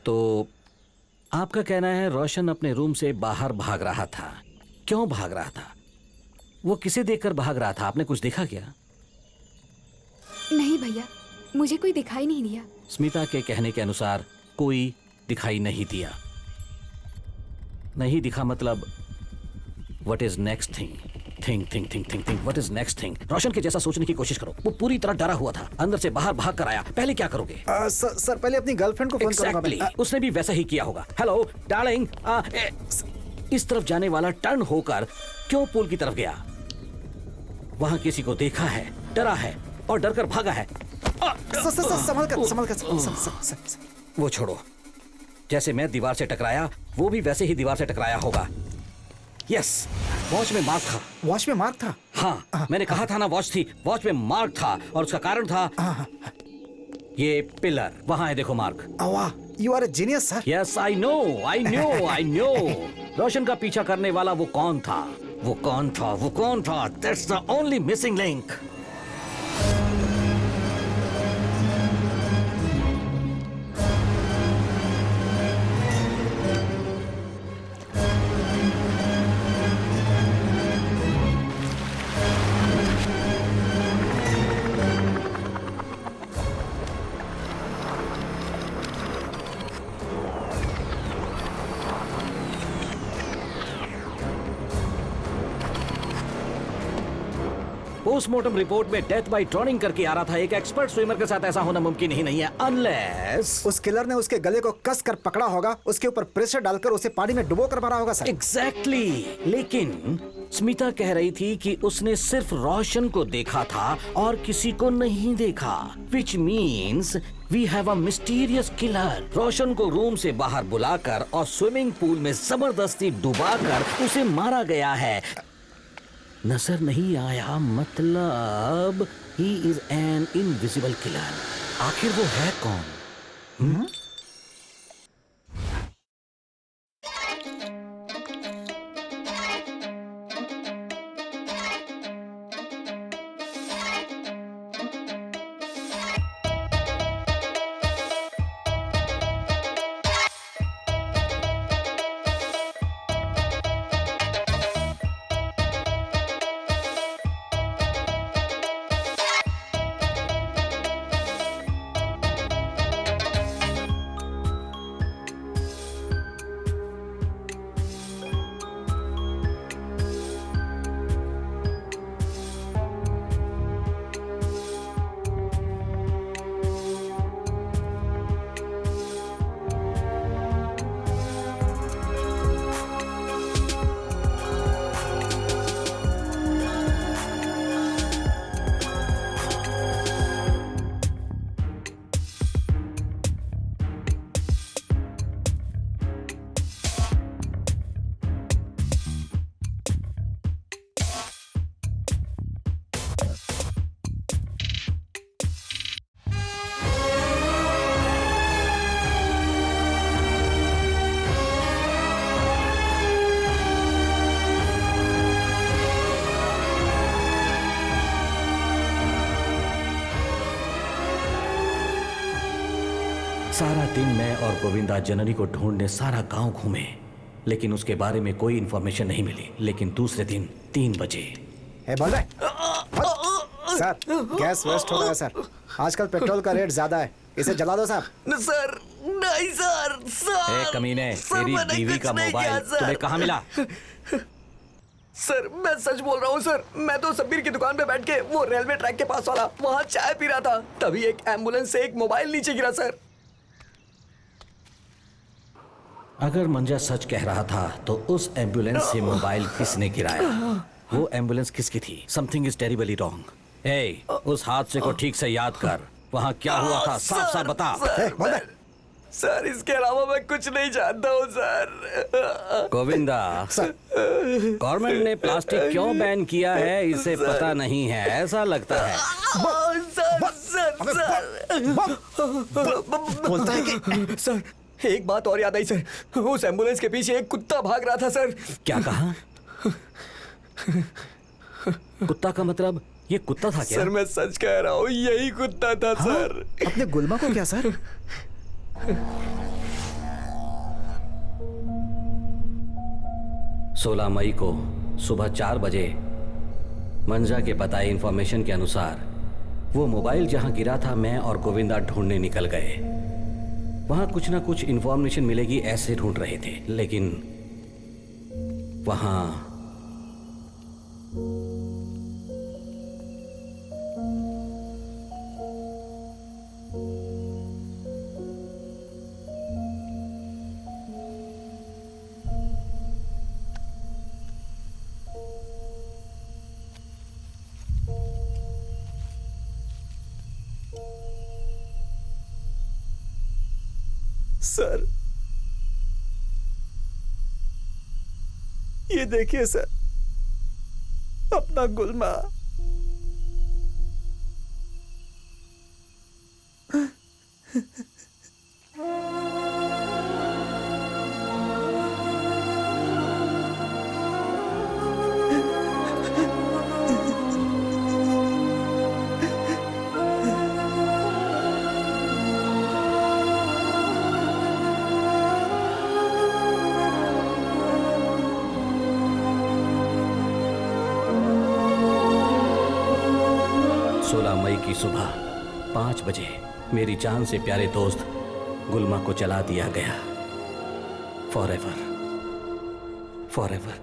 तो आपका कहना है रोशन अपने रूम से बाहर भाग रहा था। क्यों भाग रहा था? वो किसे देखकर भाग रहा था? आपने कुछ देखा क्या? नहीं भैया, मुझे कोई दिखाई नहीं दिया। स्मिता के कहने के अनुसार कोई दिखाई नहीं दिया। नहीं दिखा मतलब what is next thing? Think what is next thing? Roshan के जैसा सोचने की कोशिश करो। वो पूरी तरह डरा हुआ था, अंदर से बाहर भाग कर आया। पहले क्या करोगे? सर पहले अपनी गर्लफ्रेंड को फोन करूंगा मैं। उसने भी वैसा ही किया होगा। हेलो डार्लिंग, इस तरफ जाने वाला टर्न होकर क्यों पूल की तरफ गया? वहां किसी को देखा है, डरा है और डर कर भागा है। संभल कर। वो छोड़ो। जैसे मैं दीवार से टकराया, वो भी वैसे ही दीवार से टकराया होगा। यस, वॉच में मार्क था। वॉच में मार्क था? हाँ, मैंने कहा था ना वॉच थी। वॉच में मार्क था और उसका कारण था ये पिलर। वहां है, देखो मार्क। वाह, you are a genius sir. Yes, I know. Roshan का पीछा करने वाला वो कौन था? That's the only missing link. Postmortem report में डेथ बाय ड्रॉनिंग करके आ रहा था। एक एक्सपर्ट स्विमर के साथ ऐसा होना मुमकिन ही नहीं है, अनलेस उस किलर ने उसके गले को कस कर पकड़ा होगा, उसके ऊपर प्रेशर डालकर उसे पानी में डुबो कर मारा होगा सर। एग्जैक्टली। लेकिन स्मिता कह रही थी कि उसने सिर्फ रोशन को देखा था और किसी को नहीं देखा, which means we have a mysterious killer. Roshan को रूम से बाहर बुलाकर और स्विमिंग पूल में जबरदस्ती डुबाकर उसे मारा गया है। नजर नहीं आया मतलब he is an invisible killer. आखिर वो है कौन? सारा दिन मैं और गोविंदा जननी को ढूंढने सारा गांव घूमे, लेकिन उसके बारे में कोई इंफॉर्मेशन नहीं मिली। लेकिन दूसरे दिन 3 बजे बोल रहे सर, गैस वेस्ट हो रहा है सर। आजकल पेट्रोल का रेट ज्यादा है, इसे जला दो साहब। सर नहीं सर। ए कमीने, तेरी बीवी का मोबाइल तुम्हें कहाँ मिला? सर मैं सच बोल रहा हूँ सर, मैं तो सब्बीर की दुकान पे बैठ के वो रेलवे ट्रैक के पास वाला वहाँ चाय पी रहा था, तभी एक एम्बुलेंस से एक मोबाइल नीचे गिरा सर। अगर मंजा सच कह रहा था तो उस एम्बुलेंस से मोबाइल किसने गिराया? वो एम्बुलेंस किसकी थी? Something is terribly wrong. ए, उस हादसे को ठीक से याद कर। वहाँ क्या हुआ था? साफ साफ बता। सर इसके अलावा मैं कुछ नहीं जानता हूँ सर। गोविंदा, गवर्नमेंट ने प्लास्टिक क्यों बैन किया है इसे पता नहीं है, ऐसा लगता है। बोलता है कि सर एक बात और याद आई सर, उस एम्बुलेंस के पीछे एक कुत्ता भाग रहा था सर। क्या कहा? कुत्ता का मतलब ये कुत्ता था क्या? सर मैं सच कह रहा हूँ, यही कुत्ता था। हाँ? सर अपने गुलमा को क्या सर? 16 मई को सुबह 4 बजे मंजा के बताए इंफॉर्मेशन के अनुसार वो मोबाइल जहां गिरा था मैं और गोविंदा ढूंढने निकल गए। वहां कुछ ना कुछ इंफॉर्मेशन मिलेगी ऐसे ढूंढ रहे थे, लेकिन वहां सर, ये देखिए सर, अपना गुलमा। की सुबह 5 बजे मेरी जान से प्यारे दोस्त गुलमा को जला दिया गया। Forever, forever.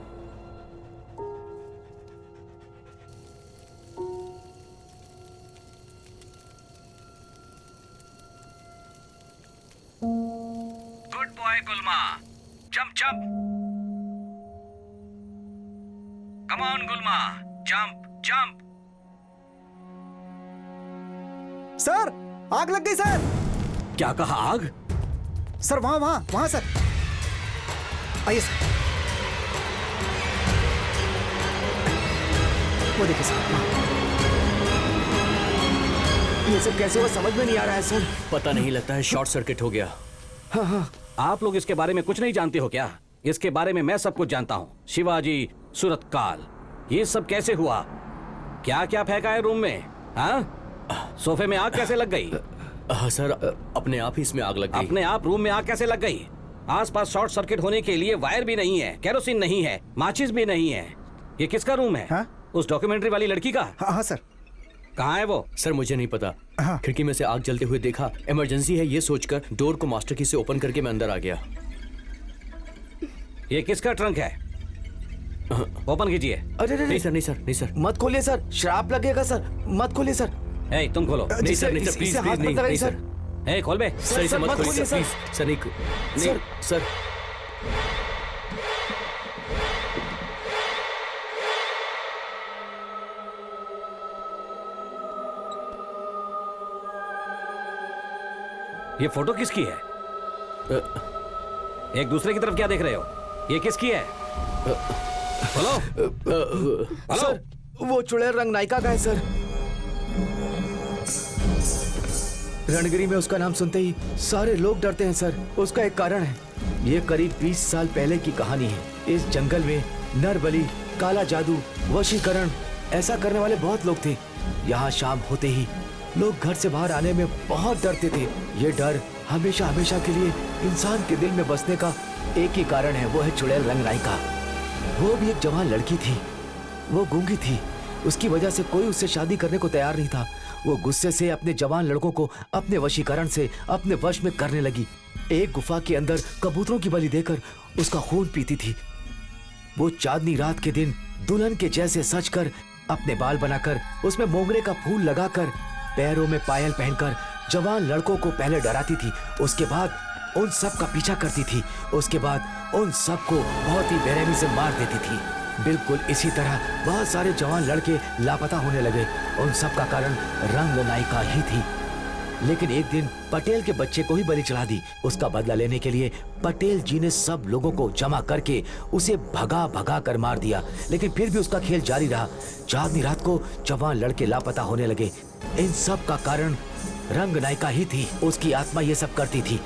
Good boy Gulma, jump jump. Come on Gulma, jump jump. Sir, आग लग गई सर। क्या कहा? आग? सर वहां वहां वहां सर, आइए सर। वो देखिए सर, ये सब कैसे हुआ समझ में नहीं आ रहा है सर। पता नहीं, लगता है शॉर्ट सर्किट हो गया। हाँ हाँ। आप लोग इसके बारे में कुछ नहीं जानते हो क्या? इसके बारे में मैं सब कुछ जानता हूँ। शिवाजी, सूरतकाल, ये सब कैसे हुआ? क्या क्या फेंका है रूम में? हाँ, सोफे में आग कैसे लग गई? सर, अपने आप ही इसमें आग लग गई। अपने आप रूम में आग कैसे लग गई? आसपास शॉर्ट सर्किट होने के लिए वायर भी नहीं है, केरोसिन नहीं है, माचिस भी नहीं है। ये किसका रूम है? हाँ? उस डॉक्यूमेंट्री वाली लड़की का? हाँ हाँ सर। कहाँ है वो? सर मुझे नहीं पता। हाँ। खिड़की में से आग जलते हुए देखा, इमरजेंसी है ये सोचकर डोर को मास्टर की से ओपन करके मैं अंदर आ गया। ये किसका ट्रंक है? ओपन कीजिए। अरे नहीं सर, नहीं सर, नहीं सर। मत खोलिए सर, श्राप लगेगा सर, मत खोलिए सर। ए, तुम खोलो। नहीं सर, नहीं सर, प्लीज हाथ प्लीज मत नहीं, लगाइए नहीं सर। सर। ए, खोल बे। सर इसे मत खोलिए सर, प्लीज सर। नहीं सर। ये फोटो किसकी है? एक दूसरे की तरफ क्या देख रहे हो? ये किसकी है? Hello hello. सर, वो चुड़ैल रंग नायिका का है सर। रणगिरी में उसका नाम सुनते ही सारे लोग डरते हैं सर। उसका एक कारण है। ये करीब 20 साल पहले की कहानी है। इस जंगल में नरबली, काला जादू, वशीकरण ऐसा करने वाले बहुत लोग थे। यहाँ शाम होते ही लोग घर से बाहर आने में बहुत डरते थे। ये डर हमेशा हमेशा के लिए इंसान के दिल में बसने का एक ही कारण है, वो है चुड़ैल रंग नायिका। वो भी एक जवान लड़की थी। वो गूंगी थी। उसकी वजह से कोई उससे शादी करने को तैयार नहीं था। वो गुस्से से अपने जवान लड़कों को अपने वशीकरण से अपने वश में करने लगी। एक गुफा के अंदर कबूतरों की बलि देकर उसका खून पीती थी। वो चांदनी रात के दिन दुल्हन के जैसे सजकर, अपने बाल बनाकर, उसमें मोगरे का फूल लगाकर, पैरों में पायल पहनकर जवान लड़कों को पहले डराती थी। उसके बाद उन सब का पीछा करती थी। उसके बाद उन सब को बहुत ही बेरहमी से मार देती थी। बिल्कुल इसी तरह बहुत सारे जवान लड़के लापता होने लगे। उन सब का कारण रंग नायिका ही थी। लेकिन एक दिन पटेल के बच्चे को ही बलि चढ़ा दी। उसका बदला लेने के लिए पटेल जी ने सब लोगों को जमा करके उसे भगा भगा कर मार दिया। लेकिन फिर भी उसका खेल जारी रहा। चांदनी रात को जवान लड़के लापता होने लगे। इन सब का कारण रंग नायिका ही थी। उसकी आत्मा ये सब करती थी।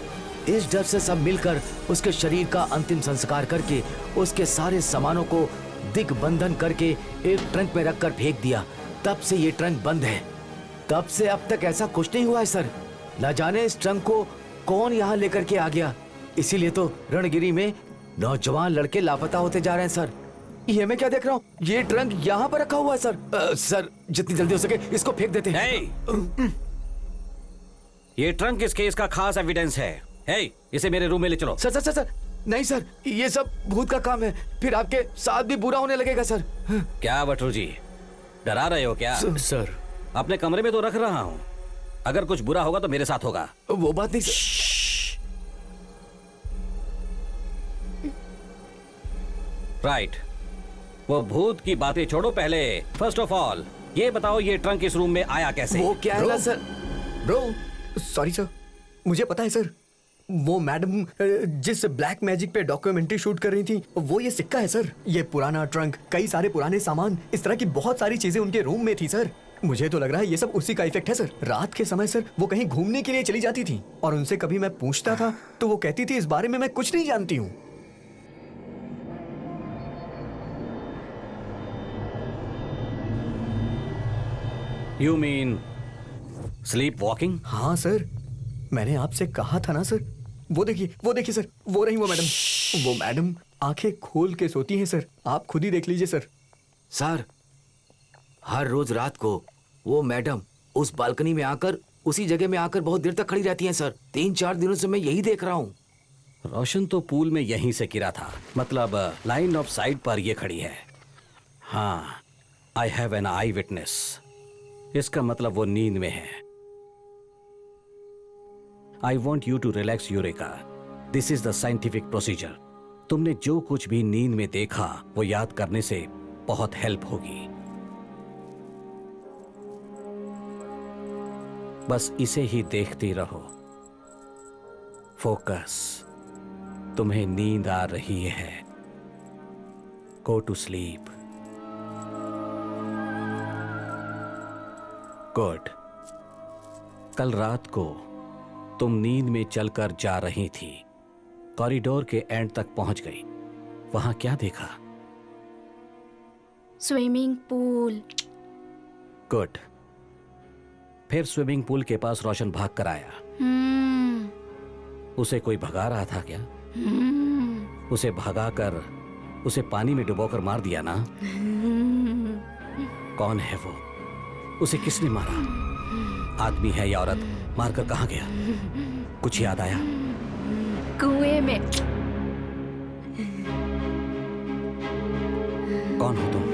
इस डर से सब मिलकर उसके शरीर का अंतिम संस्कार करके उसके सारे सामानों को दिग्बंधन करके एक ट्रंक में रखकर फेंक दिया। तब से ये ट्रंक बंद है। तब से अब तक ऐसा कुछ नहीं हुआ है सर। न जाने इस ट्रंक को कौन यहाँ लेकर के आ गया। इसीलिए तो रणगिरी में नौजवान लड़के लापता होते जा रहे हैं सर। ये मैं क्या देख रहा हूँ? ये ट्रंक यहाँ पर रखा हुआ है सर। सर जितनी जल्दी हो सके इसको फेंक देते हैं। Hey! ये ट्रंक इस केस का खास एविडेंस है। Hey, इसे मेरे रूम में ले चलो। सर सर सर सर नहीं सर, ये सब भूत का काम है, फिर आपके साथ भी बुरा होने लगेगा सर। क्या बटरू जी, डरा रहे हो क्या? सर अपने कमरे में तो रख रहा हूँ, अगर कुछ बुरा होगा तो मेरे साथ होगा। वो बात नहीं सर। राइट, वो भूत की बातें छोड़ो, पहले फर्स्ट ऑफ ऑल ये बताओ ये ट्रंक इस रूम में आया कैसे? वो क्या है ना सर? ब्रो, सॉरी सर, मुझे पता है सर, वो मैडम जिस ब्लैक मैजिक पे डॉक्यूमेंट्री शूट कर रही थी, वो ये सिक्का है सर। ये पुराना ट्रंक, कई सारे पुराने सामान, इस तरह की बहुत सारी चीजें उनके रूम में थी सर। मुझे तो लग रहा है ये सब उसी का इफेक्ट है सर। रात के समय सर वो कहीं घूमने के लिए चली जाती थी और उनसे कभी मैं पूछता था तो वो कहती थी इस बारे में मैं कुछ नहीं जानती हूँ। You mean sleep walking? हाँ सर, मैंने आपसे कहा था ना सर। वो देखिए सर, वो रही वो मैडम। वो मैडम आंखें खोल के सोती हैं सर, आप खुद ही देख लीजिए सर। सर हर रोज रात को वो मैडम उस बालकनी में आकर, उसी जगह में आकर बहुत देर तक खड़ी रहती हैं सर। 3-4 दिनों से मैं यही देख रहा हूँ। रोशन तो पूल में यहीं से गिरा था, मतलब लाइन ऑफ साइट पर ये खड़ी है। हाँ, I have an eyewitness. इसका मतलब वो नींद में है। I want you to relax Eureka. This is the scientific procedure. तुमने जो कुछ भी नींद में देखा वो याद करने से बहुत हेल्प होगी। बस इसे ही देखती रहो। फोकस। तुम्हें नींद आ रही है। Go to sleep. गुड। कल रात को तुम नींद में चलकर जा रही थी, कॉरिडोर के एंड तक पहुंच गई। वहां क्या देखा? Swimming pool. गुड। फिर स्विमिंग पूल के पास रोशन भाग कर आया। उसे कोई भगा रहा था क्या? उसे भगाकर उसे पानी में डुबोकर मार दिया ना? कौन है वो? उसे किसने मारा? आदमी है या औरत? मारकर कहाँ गया? कुछ याद आया? कुएं में। कौन हो तुम?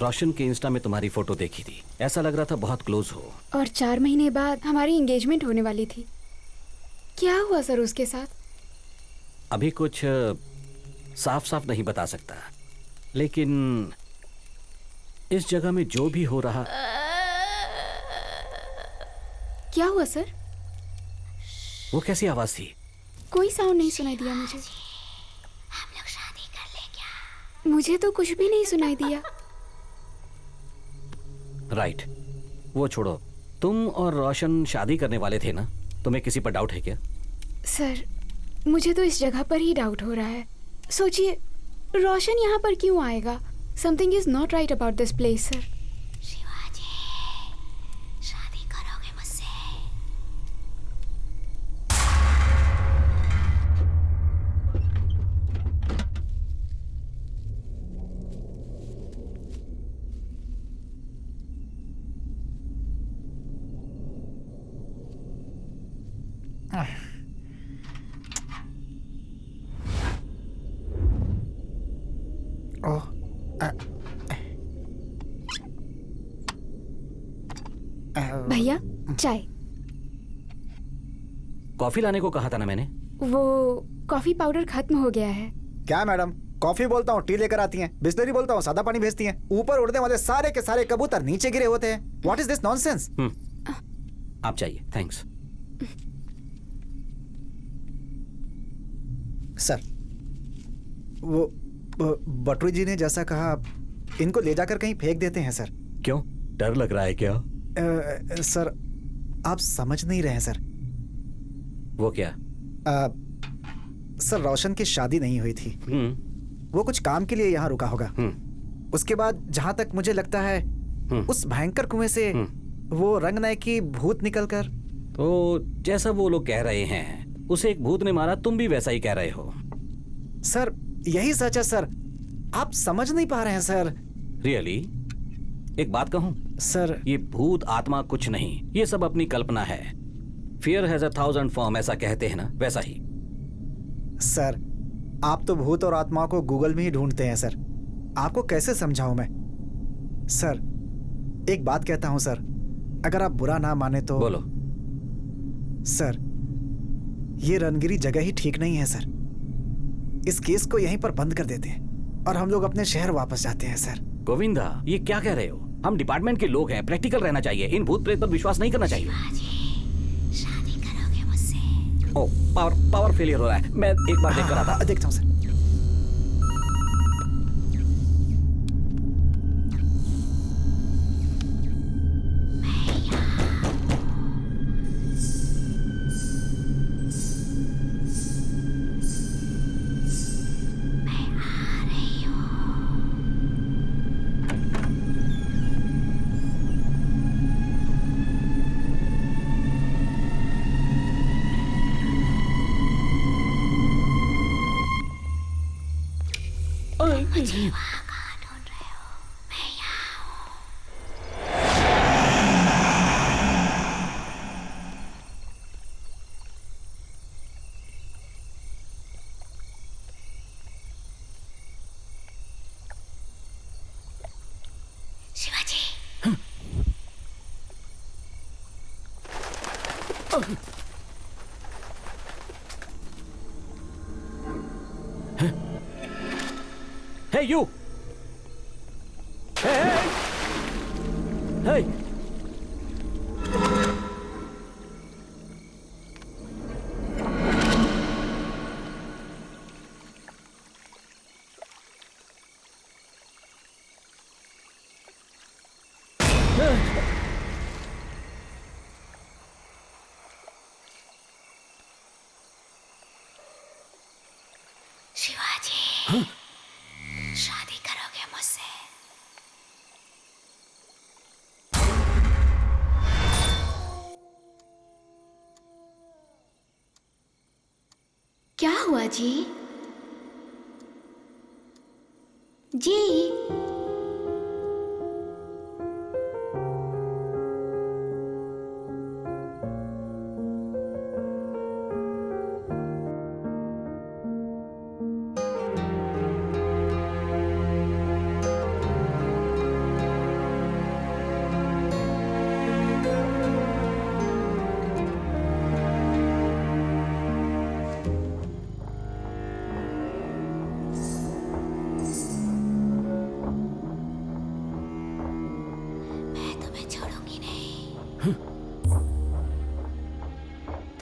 रोशन के इंस्टा में तुम्हारी फोटो देखी थी, ऐसा लग रहा था बहुत क्लोज हो। और 4 महीने बाद हमारी एंगेजमेंट होने वाली थी। क्या हुआ सर उसके साथ? अभी कुछ साफ साफ नहीं बता सकता, लेकिन इस जगह में जो भी हो रहा। क्या हुआ सर? वो कैसी आवाज थी? कोई साउंड नहीं सुनाई दिया मुझे। हम लोग शादी कर ले क्या? मुझे तो कुछ भी नहीं सुनाई दिया। राइट, वो छोड़ो। तुम और रोशन शादी करने वाले थे ना? तुम्हें किसी पर डाउट है क्या? सर मुझे तो इस जगह पर ही डाउट हो रहा है। सोचिए, रोशन यहाँ पर क्यों आएगा? Something is not right about this place sir. Shivaji, शादी करोगे मुझसे? भैया चाय। कॉफी लाने को कहा था ना मैंने। वो कॉफी पाउडर खत्म हो गया है। क्या मैडम, कॉफी बोलता हूँ टी लेकर आती हैं, बिस्लरी बोलता हूँ सादा पानी भेजती हैं। ऊपर उड़ने वाले सारे के सारे कबूतर नीचे गिरे होते हैं। What is this nonsense? आप चाहिए, थैंक्स। सर वो बटरू जी ने जैसा कहा इनको ले जाकर कहीं फेंक देते हैं सर। क्यों, डर लग रहा है क्या? सर आप समझ नहीं रहे हैं सर। वो क्या? सर रोशन की शादी नहीं हुई थी। वो कुछ काम के लिए यहाँ रुका होगा। उसके बाद जहां तक मुझे लगता है उस भयंकर कुएं से वो रंगनायक की भूत निकलकर। तो जैसा वो लोग कह रहे हैं उसे एक भूत ने मारा, तुम भी वैसा ही कह रहे हो। सर यही सच है सर, आप समझ नहीं पा रहे हैं सर। रियली? एक बात कहूं सर, ये भूत आत्मा कुछ नहीं, ये सब अपनी कल्पना है। फियर हैज 1,000 फॉर्म, ऐसा कहते हैं ना, वैसा ही। सर आप तो भूत और आत्माओं को गूगल में ही ढूंढते हैं सर, आपको कैसे समझाऊं मैं? सर एक बात कहता हूं सर, अगर आप बुरा ना माने तो। बोलो। सर ये रणगिरी जगह ही ठीक नहीं है सर। इस केस को यहीं पर बंद कर देते हैं और हम लोग अपने शहर वापस जाते हैं सर। गोविंदा, ये क्या कह रहे हो? हम डिपार्टमेंट के लोग हैं, प्रैक्टिकल रहना चाहिए। इन भूत प्रेत पर विश्वास नहीं करना चाहिए। शादी करोगे मुझसे? ओ, पावर फेलियर हो रहा है। मैं एक बार देख कर आता। देखता हूँ sir. Hey, you! Hey! Hey! Shivaji, शादी करोगे मुझसे? क्या हुआ जी? जी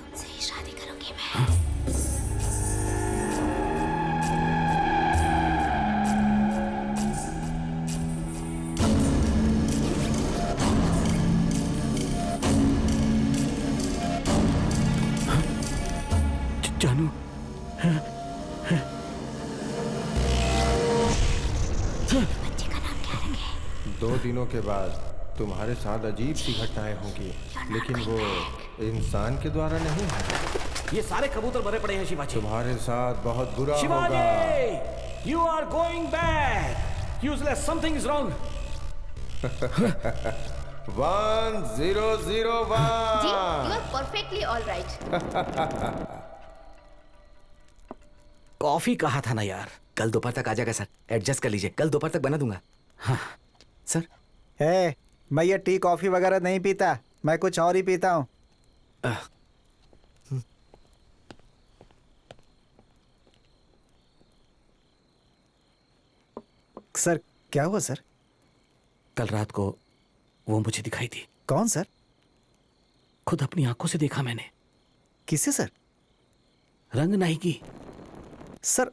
तुमसे ही शादी करूंगी मैं। जानू, 2 दिनों के बाद तुम्हारे साथ अजीब सी घटनाएं होंगी, लेकिन वो इंसान के द्वारा नहीं है। ये सारे कबूतर मरे पड़े हैं शिवाजी। तुम्हारे साथ बहुत बुरा होगा। Shivaji, you are going bad. Useless, something is wrong. 1001 ji, you are perfectly all right. Coffee कहा था ना यार, कल दोपहर तक आ जाएगा सर। एडजस्ट कर लीजिए, कल दोपहर तक बना दूंगा। हाँ सर। मैं ये टी कॉफी वगैरह नहीं पीता, मैं कुछ और ही पीता हूँ। सर क्या हुआ सर? कल रात को वो मुझे दिखाई थी। कौन सर? खुद अपनी आंखों से देखा मैंने। किसे सर? रंगनाई की। सर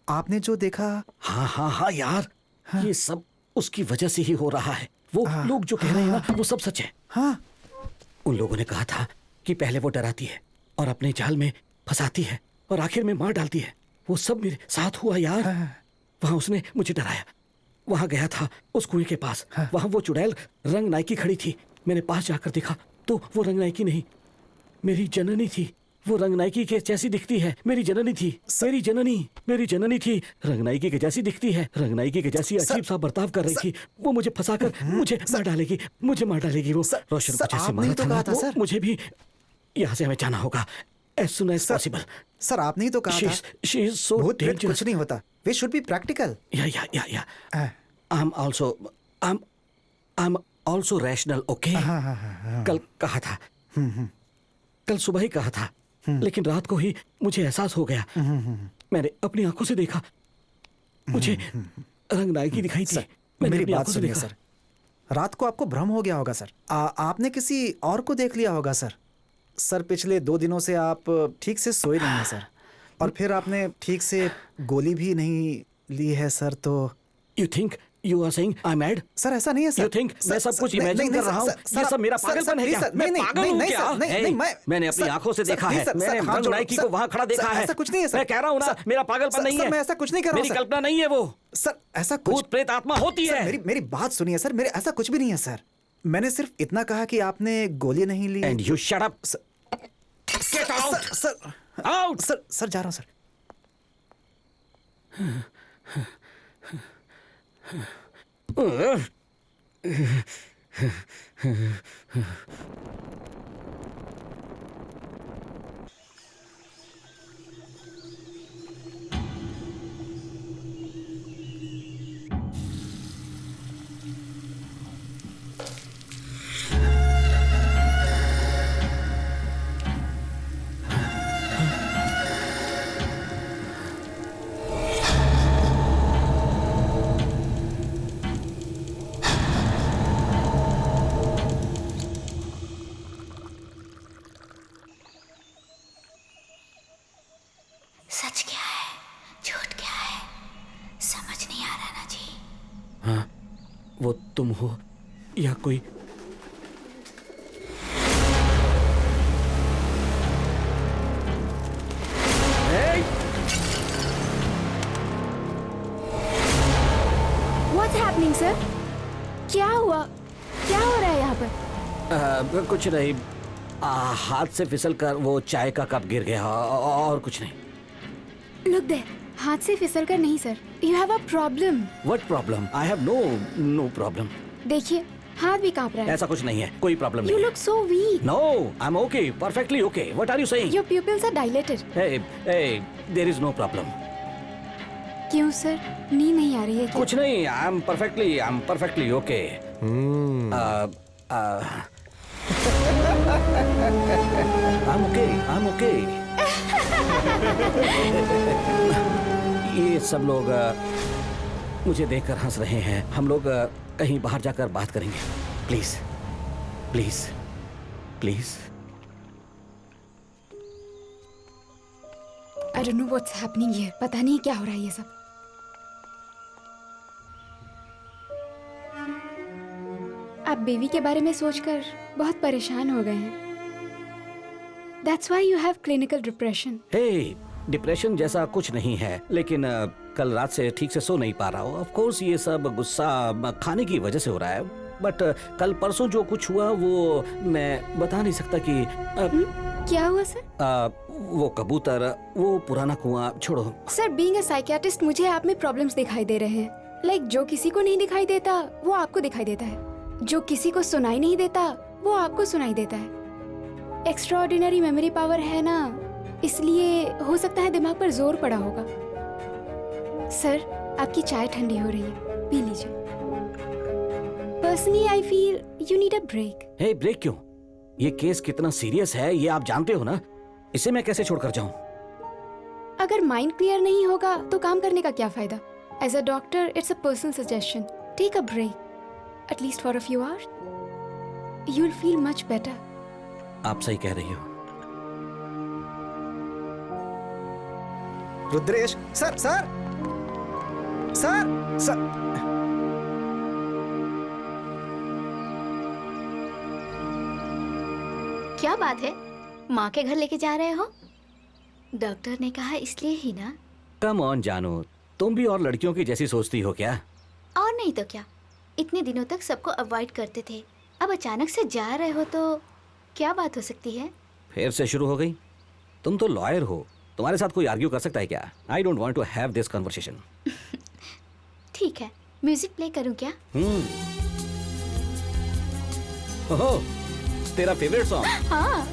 आपने जो देखा? हाँ हाँ हाँ यार, ये सब उसकी वजह से ही हो रहा है। वो लोग जो कह रहे हैं ना, वो सब सच है। हाँ उन लोगों ने कहा था कि पहले वो डराती है और अपने जाल में फंसाती है और आखिर में मार डालती है। वो सब मेरे साथ हुआ यार। वहां उसने मुझे डराया। वहां गया था उस कुएं के पास। वहां वो चुड़ैल रंग नायकी खड़ी थी। मैंने पास जाकर देखा तो वो रंग नायकी नहीं, मेरी जननी थी। वो रंग नायकी के जैसी दिखती है। मेरी जननी थी, मेरी जननी थी। रंग नायकी के जैसी दिखती है, रंग नायकी के जैसी अजीब सा बर्ताव कर रही थी। वो मुझे फंसाकर मुझे मार डालेगी, वो रोशन को जैसे मारा था ना, वो मुझे भी। यहाँ से हमें जाना होगा as soon as possible. Sir आपने ही तो कहा था She is so भूत प्रेत dangerous. कुछ नहीं होता। We should be practical. Yeah. I'm also rational, okay? कल कहा था, कल सुबह ही कहा था, लेकिन रात को ही मुझे एहसास हो गया। मैंने अपनी आंखों से देखा, मुझे रंग नायकी दिखाई थी। मैंने मेरी अपनी बात आंखों से सुनिए देखा। सर, रात को आपको भ्रम हो गया होगा सर। आपने किसी और को देख लिया होगा सर। सर पिछले 2 दिनों से आप ठीक से सोए नहीं हैं सर, और फिर आपने ठीक से गोली भी नहीं ली है सर। तो You think you are saying I'm mad? Sir ऐसा नहीं है सर। You think मैं सब कुछ imagine कर रहा हूँ? ये सब मेरा पागलपन है क्या? मैं पागल हूँ क्या? मैंने अपनी आंखों से देखा है। मैंने रंग नायकी को वहाँ खड़ा देखा है। ऐसा कुछ नहीं है सर। मैं कह रहा हूँ ना, मेरा पागलपन नहीं है। मैं ऐसा कुछ नहीं कर रहा हूँ। मेरी कल्पना नहीं है वो। सर ऐसा कुछ भूत प्रेत आत्मा होती है। मेरी बात सुनिए सर, मेरे ऐसा कुछ भी नहीं है सर। मैंने सिर्फ इतना कहा कि आपने गोली नहीं ली। And you shut up. Get out. Sir Out. Sir जा रहा हूँ सर। सच क्या है, झूठ क्या है, समझ नहीं आ रहा ना जी। हाँ, वो तुम हो या कोई। What's happening, sir? क्या हुआ? क्या हो रहा है यहाँ पर? कुछ नहीं, हाथ से फिसल कर वो चाय का कप गिर गया और कुछ नहीं। Look there. हाथ से फिसल कर नहीं sir. You have a problem. What problem? I have no problem. देखिए हाथ भी कांप रहा है। ऐसा कुछ नहीं है, कोई प्रॉब्लम You नहीं है। look so weak. No, I'm okay, perfectly okay. What are you saying? Your pupils are dilated. Hey, there is no problem. क्यों सर? नींद नहीं आ रही है क्या? कुछ नहीं, I'm perfectly okay. I'm okay. ये सब लोग मुझे देखकर हंस रहे हैं। हम लोग कहीं बाहर जाकर बात करेंगे। Please. I don't know what's happening here. पता नहीं क्या हो रहा है ये सब। आप बेबी के बारे में सोचकर बहुत परेशान हो गए हैं। That's why you have clinical depression. Hey, depression जैसा कुछ नहीं है, लेकिन कल रात से ठीक से सो नहीं पा रहा हूँ। ऑफ कोर्स ये सब गुस्सा खाने की वजह से हो रहा है, बट कल परसों जो कुछ हुआ वो मैं बता नहीं सकता कि क्या हुआ सर? वो कबूतर, वो पुराना कुआं छोड़ो। सर बीइंग अ साइकियाट्रिस्ट मुझे आप में प्रॉब्लम्स दिखाई दे रहे हैं। लाइक जो किसी को नहीं दिखाई देता वो आपको दिखाई देता है, जो किसी को सुनाई नहीं देता वो आपको सुनाई देता है। एक्स्ट्राऑर्डिनरी मेमोरी पावर है ना, इसलिए हो सकता है दिमाग पर जोर पड़ा होगा। सर आपकी चाय ठंडी हो रही है, पी लीजिए। Personally I feel you need a break. Hey, break क्यों? ये केस कितना सीरियस है ये आप जानते हो ना, इसे मैं कैसे छोड़कर जाऊं? अगर माइंड क्लियर नहीं होगा तो काम करने का क्या फायदा? As a doctor, it's a personal suggestion. Take a break, at least for a few hours. You'll feel much better. आप सही कह रही हो। Rudresh sir sir sir sir क्या बात है, माँ के घर लेके जा रहे हो? डॉक्टर ने कहा इसलिए ही ना। कम ऑन जानू, तुम भी और लड़कियों की जैसी सोचती हो क्या? और नहीं तो क्या, इतने दिनों तक सबको अवॉइड करते थे, अब अचानक से जा रहे हो तो क्या बात हो सकती है? फिर से शुरू हो गई? तुम तो लॉयर हो, तुम्हारे साथ कोई आर्ग्यू कर सकता है क्या? I don't want to have this conversation. ठीक है, म्यूजिक प्ले करूं क्या? ओहो, तेरा फेवरेट सॉन्ग? हाँ।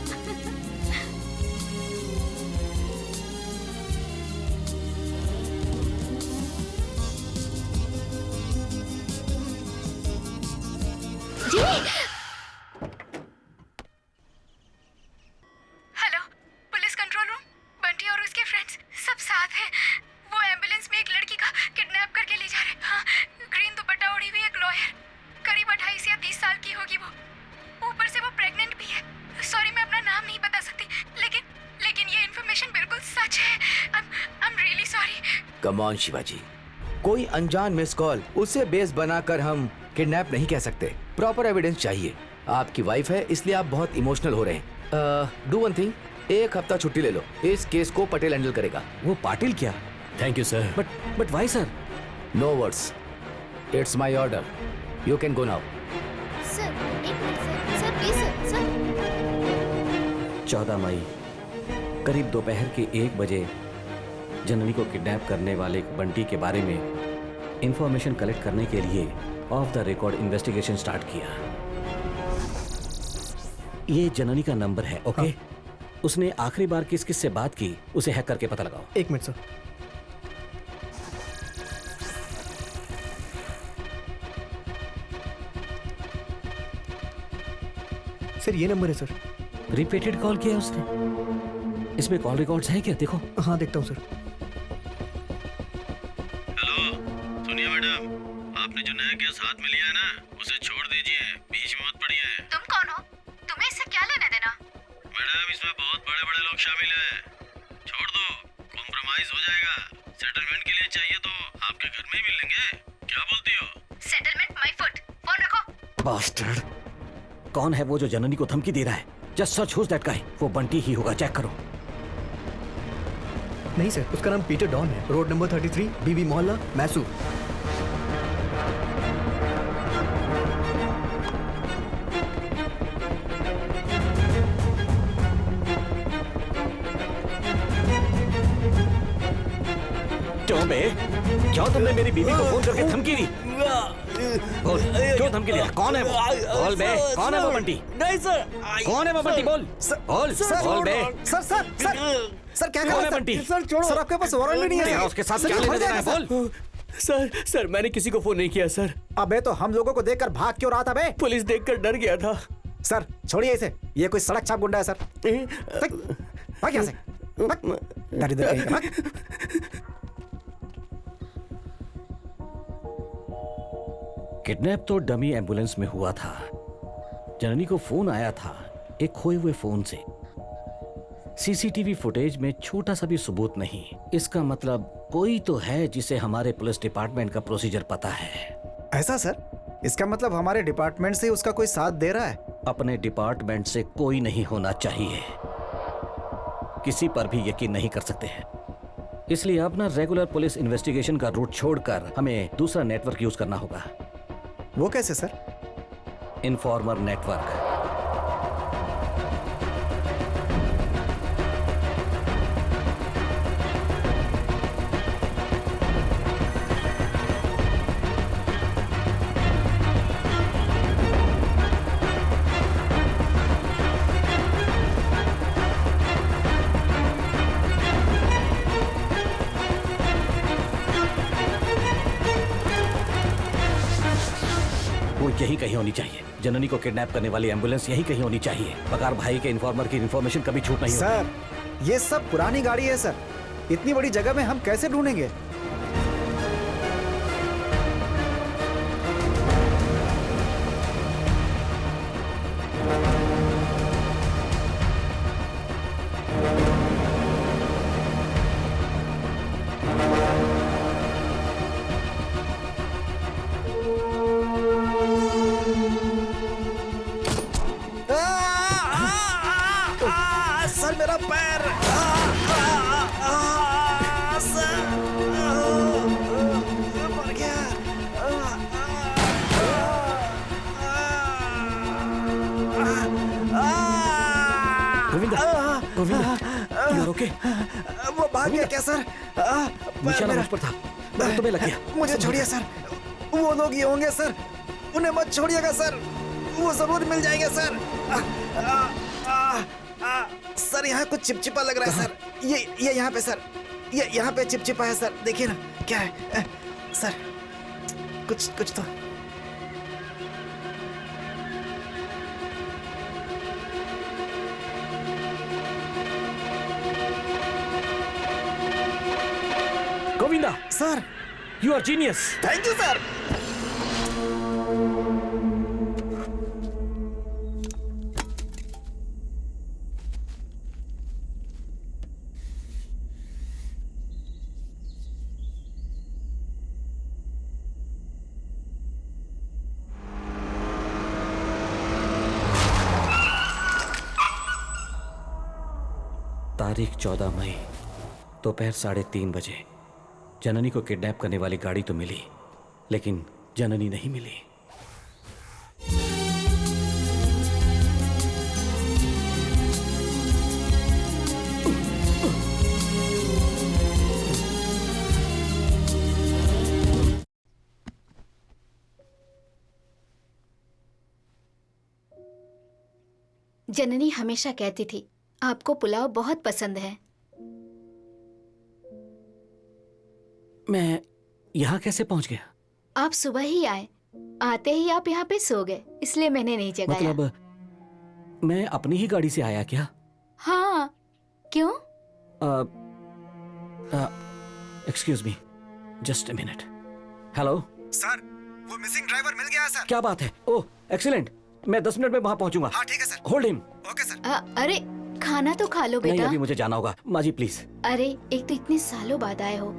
Hello, police control room. Bunty और उसके फ्रेंड्स सब साथ हैं। वो एम्बुलेंस में एक लड़की का किडनैप करके ले जा रहे हैं। हाँ, ग्रीन दुपट्टा ओढ़ी हुई एक लॉयर, करीब 28 या 30 साल की होगी वो। ऊपर से वो प्रेग्नेंट भी है। सॉरी, मैं अपना नाम नहीं बता सकती, लेकिन ये इन्फॉर्मेशन बिल्कुल सच है। आई am really sorry. Come on Shivaji, कोई अनजान मिस कॉल उसे बेस बनाकर हम किडनैप नहीं कह सकते। प्रॉपर एविडेंस चाहिए। आपकी वाइफ है इसलिए आप बहुत इमोशनल हो रहे हैं। डू वन थिंग, एक हफ्ता छुट्टी ले लो, इस केस को पटेल हैंडल करेगा। वो पाटिल क्या? Thank you sir. But why sir? No words, it's my order, you can go now. Sir एक मिनट सर प्लीज सर। 14 मई करीब दोपहर के 1 बजे जननी को किडनैप करने वाले बंटी के बारे में इंफॉर्मेशन कलेक्ट करने के लिए of the record investigation start किया। ये जननी का नंबर है, ओके? हाँ। उसने आखिरी बार किस किस से बात की उसे हैक करके पता लगाओ। 1 मिनट सर। सर ये नंबर है सर। रिपीटेड कॉल किया उसने। इसमें कॉल रिकॉर्ड्स हैं क्या? देखो। हाँ देखता हूँ सर। हेलो सोनिया मैडम, आपने जो नया केस हाथ में लिया है ना, उसे छोड़ दीजिए, बीच में मत पड़िए। तुम कौन हो? तुम्हें इससे क्या लेना देना? मैडम इसमें बहुत बड़े बड़े लोग शामिल हैं, छोड़ दो, कॉम्प्रोमाइज हो जाएगा। सेटलमेंट के लिए चाहिए तो आपके घर में ही मिल लेंगे, क्या बोलती हो? Settlement my foot. फोन रखो। बास्टर्ड, कौन है वो जो जननी को धमकी दे रहा है? Just search who's that guy. वो बंटी ही होगा, चेक करो। नहीं सर, उसका नाम पीटर डॉन है, रोड नंबर 33, बीबी मोहल्ला, मैसूर। टॉम, क्यों तुमने मेरी बीवी को फोन करके धमकी दी? बोल, क्यों धमकी दिया? कौन है वो? बोल बे, कौन है वो बंटी? नहीं सर। कौन है वो बंटी? बोल बोल बोल बे। सर सर सर सर क्या कर कौन रहे है हैं बंटी? सर छोड़ो। सर आपके पास वारंट भी नहीं है। तेरा उसके साथ सर, क्या ये लेना हो देना है? जाएगा, बोल। सर मैंने किसी को फोन नहीं किया सर। अबे तो हम लोगों को देखकर भाग क्यों रहा था बे? पुलिस देखकर डर गया था। सर छोड़िए इसे, ये कोई सड़क छाप गुंडा है सर। भाग यहाँ से, भाग। दरिद्र कहीं का, भाग। किडनैप तो डमी एम्बुलेंस में हुआ था। जननी को फोन आया था एक खोए हुए फोन से। सीसीटीवी फुटेज में छोटा सा भी सबूत नहीं। इसका मतलब कोई तो है जिसे हमारे पुलिस डिपार्टमेंट का प्रोसीजर पता है। ऐसा सर? इसका मतलब हमारे डिपार्टमेंट से उसका कोई साथ दे रहा है? अपने डिपार्टमेंट से कोई नहीं होना चाहिए, किसी पर भी यकीन नहीं कर सकते हैं। इसलिए अपना रेगुलर पुलिस इन्वेस्टिगेशन का रूट छोड़कर हमें दूसरा नेटवर्क यूज करना होगा। वो कैसे सर? Informer network. यही कहीं होनी चाहिए। जननी को किडनैप करने वाली एम्बुलेंस यही कहीं होनी चाहिए। बकार भाई के इन्फॉर्मर की इन्फॉर्मेशन कभी छूट नहीं सर, ये सब पुरानी गाड़ी है सर। इतनी बड़ी जगह में हम कैसे ढूंढेंगे? You okay? वो भाग गया क्या सर? निशाना मुझ पर था, मगर तुम्हें लग गया। मुझे छोड़िए सर, वो लोग ये होंगे सर, उन्हें मत छोड़िएगा सर, वो जरूर मिल जाएंगे सर। सर यहाँ कुछ चिपचिपा लग रहा है सर, ये यहाँ पे सर, ये यहाँ पे चिपचिपा है सर, देखिए ना क्या है सर, कुछ तो। Govinda sir, you are genius. Thank you sir. तारीख 14 मई दोपहर 3:30 बजे। जननी को किडनैप करने वाली गाड़ी तो मिली, लेकिन जननी नहीं मिली। जननी हमेशा कहती थी आपको पुलाव बहुत पसंद है। मैं यहाँ कैसे पहुंच गया? आप सुबह ही आए, आते ही आप यहाँ पे सो गए, इसलिए मैंने नहीं जगाया। मतलब मैं अपनी ही गाड़ी से आया क्या? हाँ, क्यों? Excuse me, just a minute. Hello sir, वो मिसिंग ड्राइवर मिल गया सर। क्या बात है? ओह एक्सीलेंट, मैं 10 मिनट में वहां पहुंचूंगा। हाँ ठीक है sir. Hold him. Okay sir. अरे खाना तो खा लो नहीं, बेटा। अभी मुझे जाना होगा। माँ जी प्लीज। अरे एक तो इतने सालों बाद आए हो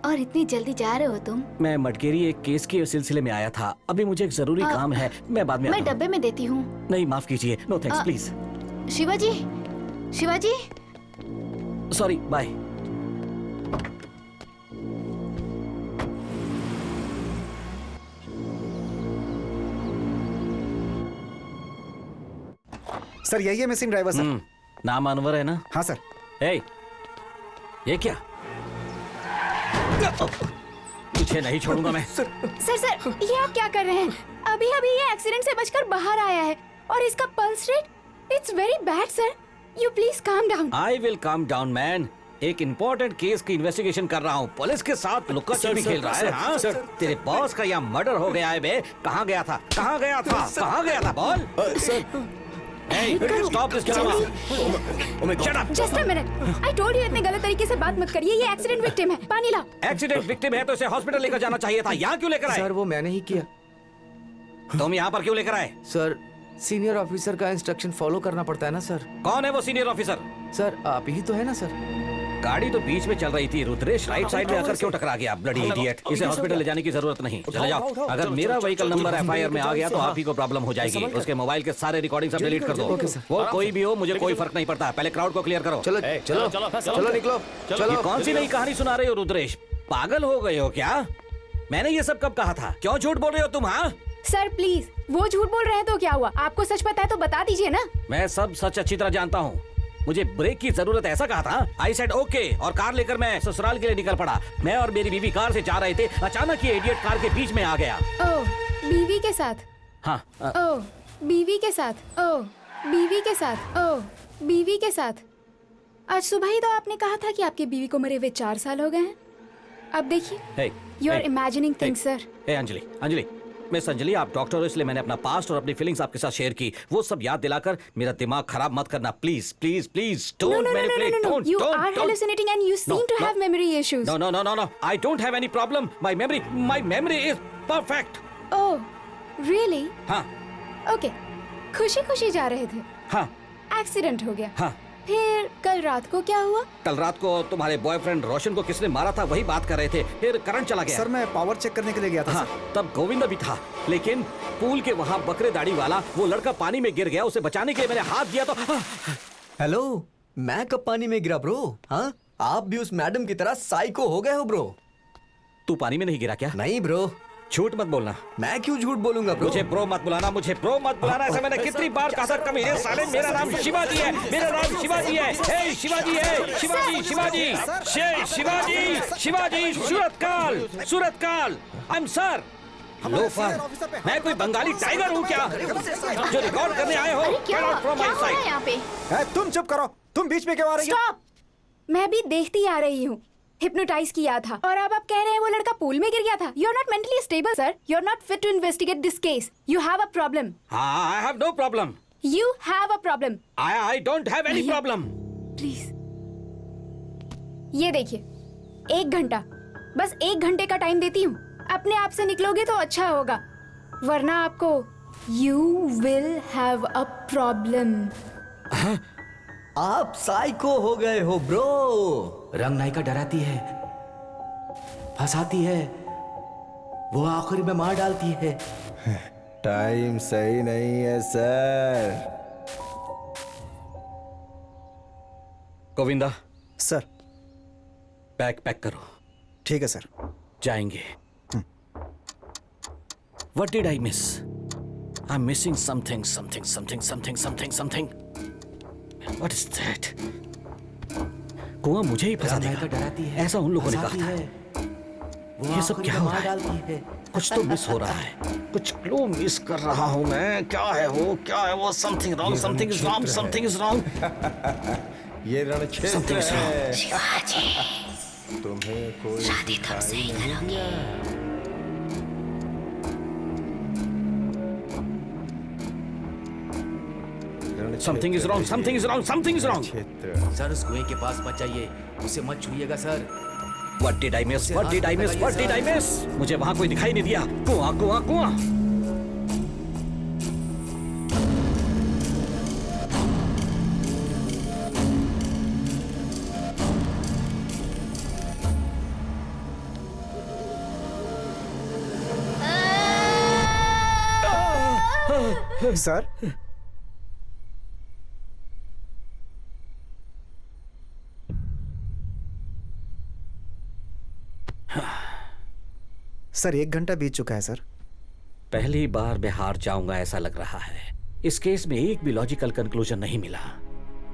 और इतनी जल्दी जा रहे हो तुम। मैं मटकेरी एक केस के सिलसिले में आया था, अभी मुझे एक जरूरी काम है, मैं बाद में मैं आता हूँ। डब्बे में देती हूँ। नहीं माफ कीजिए, no thanks please. Shivaji, Shivaji. Sorry, bye. Sir यही है मिसिंग ड्राइवर सर। नाम अनवर है ना? हाँ सर। ए, ये क्या? तुझे नहीं छोड़ूंगा मैं। सर, ये आप क्या कर रहे हैं? अभी अभी ये एक्सीडेंट से बचकर बाहर आया है और इसका pulse rate it's very bad sir. You please calm down. I will calm down man. एक इम्पोर्टेंट केस की इन्वेस्टिगेशन कर रहा हूँ, पुलिस के साथ लुक्का छिपी खेल रहा है। हाँ सर, तेरे बॉस का यहाँ मर्डर हो गया है बे। कहाँ गया था? कहाँ गया था? कहाँ गया था? बोल। Sir, Hey, stop this drama. Shut up. Just a minute. I told you इतने गलत तरीके से बात मत करिए। ये एक्सीडेंट विक्टिम है। पानी ला। एक्सीडेंट विक्टिम है तो इसे हॉस्पिटल लेकर जाना चाहिए था। यहाँ क्यों लेकर आए? सर वो मैंने ही किया। तुम यहाँ पर क्यों लेकर आए? सर सीनियर ऑफिसर का इंस्ट्रक्शन फॉलो करना पड़ता है ना सर। कौन है वो सीनियर ऑफिसर? सर आप ही तो है ना सर। गाड़ी तो बीच में चल रही थी, रुद्रेश राइट साइड में आकर क्यों टकरा गया? Bloody idiot. इसे हॉस्पिटल ले जाने की जरूरत नहीं, चले जाओ। अगर मेरा व्हीकल नंबर एफआईआर में आ गया तो आप ही को प्रॉब्लम हो जाएगी। उसके मोबाइल के सारे रिकॉर्डिंग सब डिलीट कर दो। वो कोई भी हो, मुझे कोई फर्क नहीं पड़ता। पहले क्राउड को क्लियर करो। चलो चलो चलो निकलो। ये कौन सी नई कहानी सुना रहे हो रुद्रेश? पागल हो गए हो क्या? मैंने ये सब कब कहा था? क्यों झूठ बोल रहे हो तुम? हाँ सर प्लीज, वो झूठ बोल रहे हैं तो क्या हुआ? आपको सच पता है तो बता दीजिए ना। मैं सब सच अच्छी तरह जानता हूँ। मुझे ब्रेक की जरूरत है, ऐसा कहा था। आई सेड ओके और कार लेकर मैं ससुराल के लिए निकल पड़ा। मैं और मेरी बीवी कार से जा रहे थे, अचानक ये इडियट कार के बीच में आ गया। ओह, बीवी के साथ? हाँ। ओह, बीवी के साथ? ओह, बीवी के साथ? ओह, बीवी के साथ? आज सुबह ही तो आपने कहा था कि आपकी बीवी को मरे हुए 4 साल हो गए हैं। अब देखिए, you are imagining things sir. Anjali, Anjali, miss Anjali, आप डॉक्टर हो इसलिए मैंने अपना पास्ट और अपनी फीलिंग्स आपके साथ शेयर की। वो सब याद दिलाकर मेरा दिमाग खराब मत करना, please please please. Don't manipulate, don't. You are hallucinating and you seem to have memory issues. No. I don't have any problem. My memory is perfect. Oh, really? हाँ, Okay. खुशी-खुशी जा रहे थे। हाँ, एक्सीडेंट हो गया। हाँ। फिर कल रात को क्या हुआ? कल रात को तुम्हारे बॉयफ्रेंड रोशन को किसने मारा था वही बात कर रहे थे। फिर करंट चला गया। सर मैं पावर चेक करने के लिए गया था। हाँ, तब गोविंद भी था, लेकिन पूल के वहाँ बकरे दाढ़ी वाला वो लड़का पानी में गिर गया। उसे बचाने के लिए मैंने हाथ दिया तो हेलो, मैं कब पानी में गिरा ब्रो? हाँ, आप भी उस मैडम की तरह साइको हो गए हो ब्रो। तू पानी में नहीं गिरा क्या? नहीं ब्रो, झूठ मत बोलना। मैं क्यों झूठ बोलूंगा ब्रो? मुझे प्रो मत बुलाना, मुझे प्रो मत बुलाना। ऐसा मैंने कितनी बार कहा था। कमीने साले, मेरा नाम शिवाजी है, मेरा नाम शिवाजी है। हे शिवाजी है, Shivaji, Shivaji, Shivaji, Shivaji, Surathkal, Surathkal. I am sir. Loafer, मैं कोई बंगाली टाइगर हूँ क्या जो रिकॉर्ड करने आए हो? अरे क्या Get out from my क्या हो रहा है sight. यहाँ पे? तुम चुप करो, तुम बीच में क्यों आ रही हो? स्टॉप। मैं भी देखती आ रही हूँ। हिप्नोटाइज किया था और अब आप कह रहे हैं वो लड़का पूल में गिर गया था। You are not mentally stable sir. You are not fit to investigate this case. You have a problem. हाँ, I have no problem. You have a problem. I don't have any problem. Please ये देखिए, 1 घंटा, बस 1 घंटे का टाइम देती हूँ। अपने आप से निकलोगे तो अच्छा होगा, वरना आपको you will have a problem. आप साइको हो गए हो ब्रो। रंग नायिका डराती है, फंसाती है, वो आखिरी में मार डालती है। टाइम सही नहीं है sir. Govinda, sir. Bag pack करो, ठीक है सर। जाएंगे। What did I miss? I'm missing something, something, something, something, something, something. What is that? कुआं मुझे ही फंसा देगा। डराती है, ऐसा उन लोगों ने कहा है, था। ये सब क्या हो रहा है? कुछ तो मिस हो रहा है, कुछ क्लू मिस कर रहा हूँ मैं। क्या है वो? क्या है वो? Something wrong, something is wrong, something is wrong. ये रणक्षेत्र Something is wrong. है। तुम्हें कोई दिखाई नहीं दिया? Something is wrong, something is wrong, something is wrong. Sir उस कुएं के पास मत जाइए, उसे मत छूइएगा sir. What did I miss? What did I miss? What did I miss? मुझे वहां कोई दिखाई नहीं दिया। कुआं, कुआं, कुआं। सर, सर 1 घंटा बीत चुका है सर। पहली बार मैं हार जाऊंगा ऐसा लग रहा है। इस केस में एक भी लॉजिकल कंक्लूजन नहीं मिला।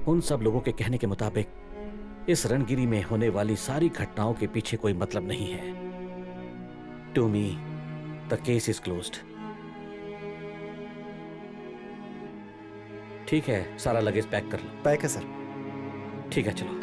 उन सब लोगों के कहने के मुताबिक इस रणगिरी में होने वाली सारी घटनाओं के पीछे कोई मतलब नहीं है। To me the case is closed. ठीक है, सारा लगेज पैक कर लो। पैक है सर। ठीक है, चलो।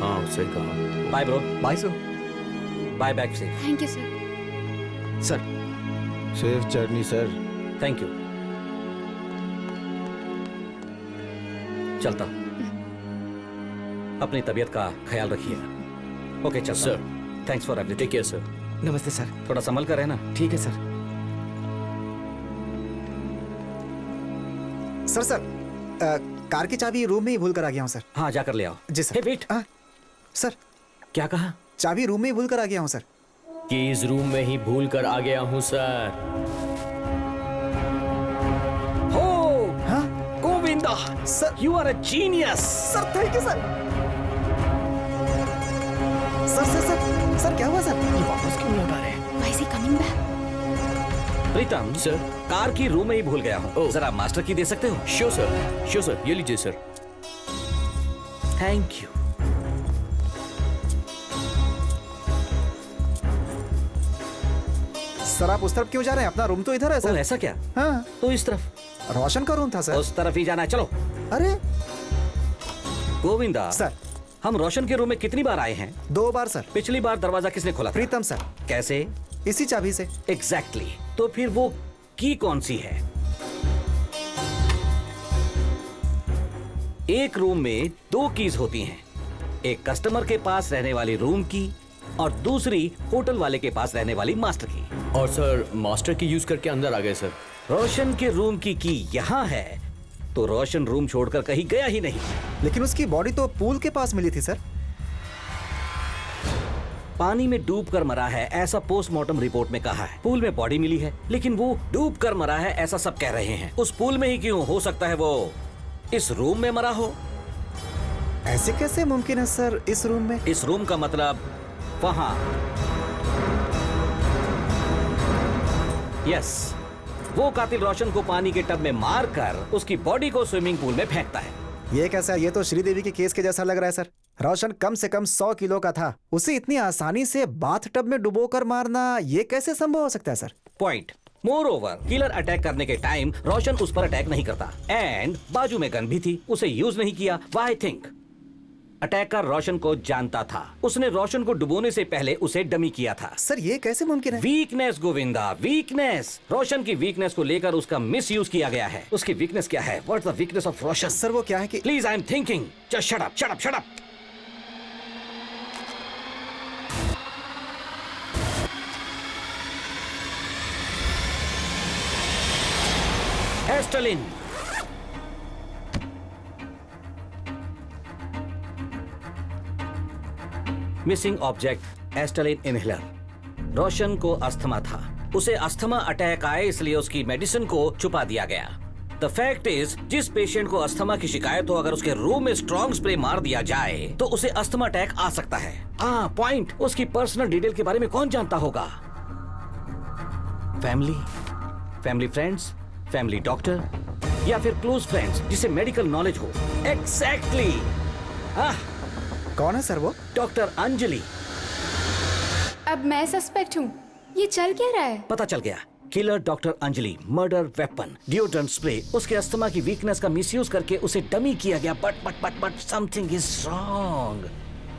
हाँ सही कहा। Bye bro. Bye sir. Bye back से। Thank you sir. Sir safe journey sir. Thank you. चलता हूं। अपनी तबीयत का ख्याल रखिए। ओके चल sir. Thanks for everything. Take care sir. नमस्ते सर। थोड़ा संभल कर रहना। ठीक है सर। सर कार की चाबी रूम में ही भूल कर आ गया हूँ सर। हाँ, जाकर ले आओ। जी सर। हे वेट। सर क्या कहा? चाबी रूम में ही भूल कर आ गया हूँ सर। कीज रूम में ही भूल कर आ गया हूँ सर। हो हाँ Govinda, sir. You are a genius. Sir thank you sir. Sir क्या हुआ सर? ये वापस क्यों लौटा रहे हैं? Why is he coming back? Pritam sir. Car की रूम में ही भूल गया हूँ। जरा मास्टर की दे सकते हो? श्योर सर, ये लीजिए सर। Thank you. सर आप उस तरफ क्यों जा रहे हैं? अपना रूम तो इधर है सर। ऐसा क्या? हाँ, तो इस तरफ। रोशन का रूम था सर। उस तरफ ही जाना है, चलो। अरे गोविंदा सर, हम रोशन के रूम में कितनी बार आए हैं? 2 बार सर। पिछली बार दरवाजा किसने खोला था? प्रीतम सर। कैसे? इसी चाबी से। एग्जैक्टली तो फिर वो की कौन सी है? एक रूम में 2 कीज होती हैं। एक कस्टमर के पास रहने वाली रूम की और दूसरी होटल वाले के पास रहने वाली मास्टर की। और सर मास्टर की यूज करके अंदर आ गए सर। रोशन के रूम की यहाँ है तो रोशन रूम छोड़कर कहीं गया ही नहीं। लेकिन उसकी बॉडी तो पूल के पास मिली थी सर। पानी में डूबकर मरा है ऐसा पोस्टमार्टम रिपोर्ट में कहा है। पूल में बॉडी मिली है लेकिन वो डूबकर मरा है ऐसा सब कह रहे हैं। उस पूल में ही क्यों, हो सकता है वो इस रूम में मरा हो। ऐसे कैसे मुमकिन है सर इस रूम में? इस रूम का मतलब वहां। यस, वो कातिल रोशन को पानी के टब में मारकर उसकी बॉडी को स्विमिंग पूल में फेंकता है। ये कैसा? ये तो श्रीदेवी के केस के जैसा लग रहा है सर। रोशन कम से कम 100 किलो का था, उसे इतनी आसानी से बाथ टब में डुबोकर मारना ये कैसे संभव हो सकता है sir? Point. More over, killer attack करने के टाइम रोशन उस पर अटैक नहीं करता एंड बाजू में गन भी थी, उसे यूज नहीं किया। Why think? अटैकर रोशन को जानता था, उसने रोशन को डुबोने से पहले उसे डमी किया था। सर ये कैसे मुमकिन है? Weakness Govinda, weakness. रोशन की वीकनेस को लेकर उसका मिस यूज किया गया है। उसकी वीकनेस क्या है? What's the weakness of Roshan? Sir वो क्या है कि please I am thinking, just shut up, shut up, shut up. Asthalin. Missing object Asthalin inhaler. Roshan को अस्थमा था, उसे अस्थमा अटैक आए इसलिए उसकी मेडिसिन को छुपा दिया गया। द फैक्ट इज, जिस पेशेंट को अस्थमा की शिकायत हो, अगर उसके रूम में स्ट्रॉन्ग स्प्रे मार दिया जाए तो उसे अस्थमा अटैक आ सकता है। पॉइंट। उसकी पर्सनल डिटेल के बारे में कौन जानता होगा? Family, family friends, family doctor या फिर क्लोज फ्रेंड्स जिसे मेडिकल नॉलेज हो। एग्जैक्टली। कौन है सर वो? डॉक्टर अंजलि। अब मैं सस्पेक्ट हूँ। ये चल क्या रहा है? पता चल गया। Killer doctor Anjali, murder weapon, deodorant spray. उसके अस्थमा की वीकनेस का मिसयूज करके उसे डमी किया गया। But something is wrong.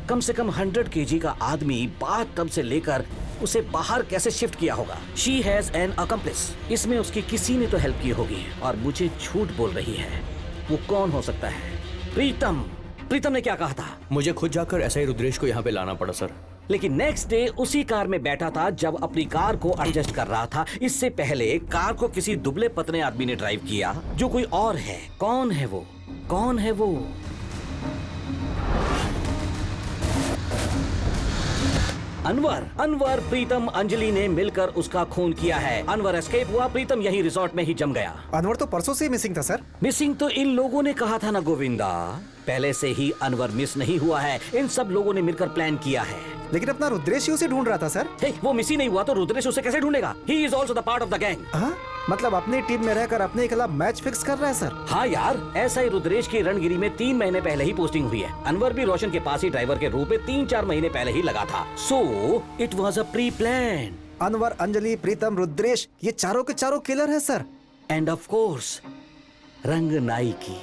कम से कम 100 kg का आदमी बाथ टब से लेकर उसे बाहर कैसे शिफ्ट किया होगा? She has an accomplish. इसमें उसकी किसी ने तो हेल्प की होगी और मुझे झूठ बोल रही है। वो कौन हो सकता है? प्रीतम। प्रीतम ने क्या कहा था? मुझे खुद जाकर ऐसा ही रुद्रेश को यहाँ पे लाना पड़ा सर। लेकिन नेक्स्ट डे उसी कार में बैठा था जब अपनी कार को एडजस्ट कर रहा था। इससे पहले कार को किसी दुबले पतले आदमी ने ड्राइव किया जो कोई और है। कौन है वो? कौन है वो? अनवर। अनवर, प्रीतम, अंजलि ने मिलकर उसका खून किया है। अनवर एस्केप हुआ, प्रीतम यही रिसोर्ट में ही जम गया। अनवर तो परसों से मिसिंग था सर। मिसिंग तो इन लोगों ने कहा था ना गोविंदा। पहले से ही अनवर मिस नहीं हुआ है, इन सब लोगों ने मिलकर प्लान किया है। लेकिन अपना रुद्रेश ही उसे ढूंढ रहा था सर। वो मिस ही नहीं हुआ तो रुद्रेश उसे कैसे ढूंढेगा? He is also the part of the gang। मतलब अपनी टीम में रहकर अपने खिलाफ मैच फिक्स कर रहा है सर। हाँ यार, ऐसा ही रुद्रेश की रणगिरी में 3 महीने पहले ही पोस्टिंग हुई है। अनवर भी रोशन के पास ही ड्राइवर के रूप में 3-4 महीने पहले ही लगा था। So it was a pre plan. Anwar, Anjali, Pritam, Rudresh, ये चारों के चारों किलर है sir. And of course Ranganayaki.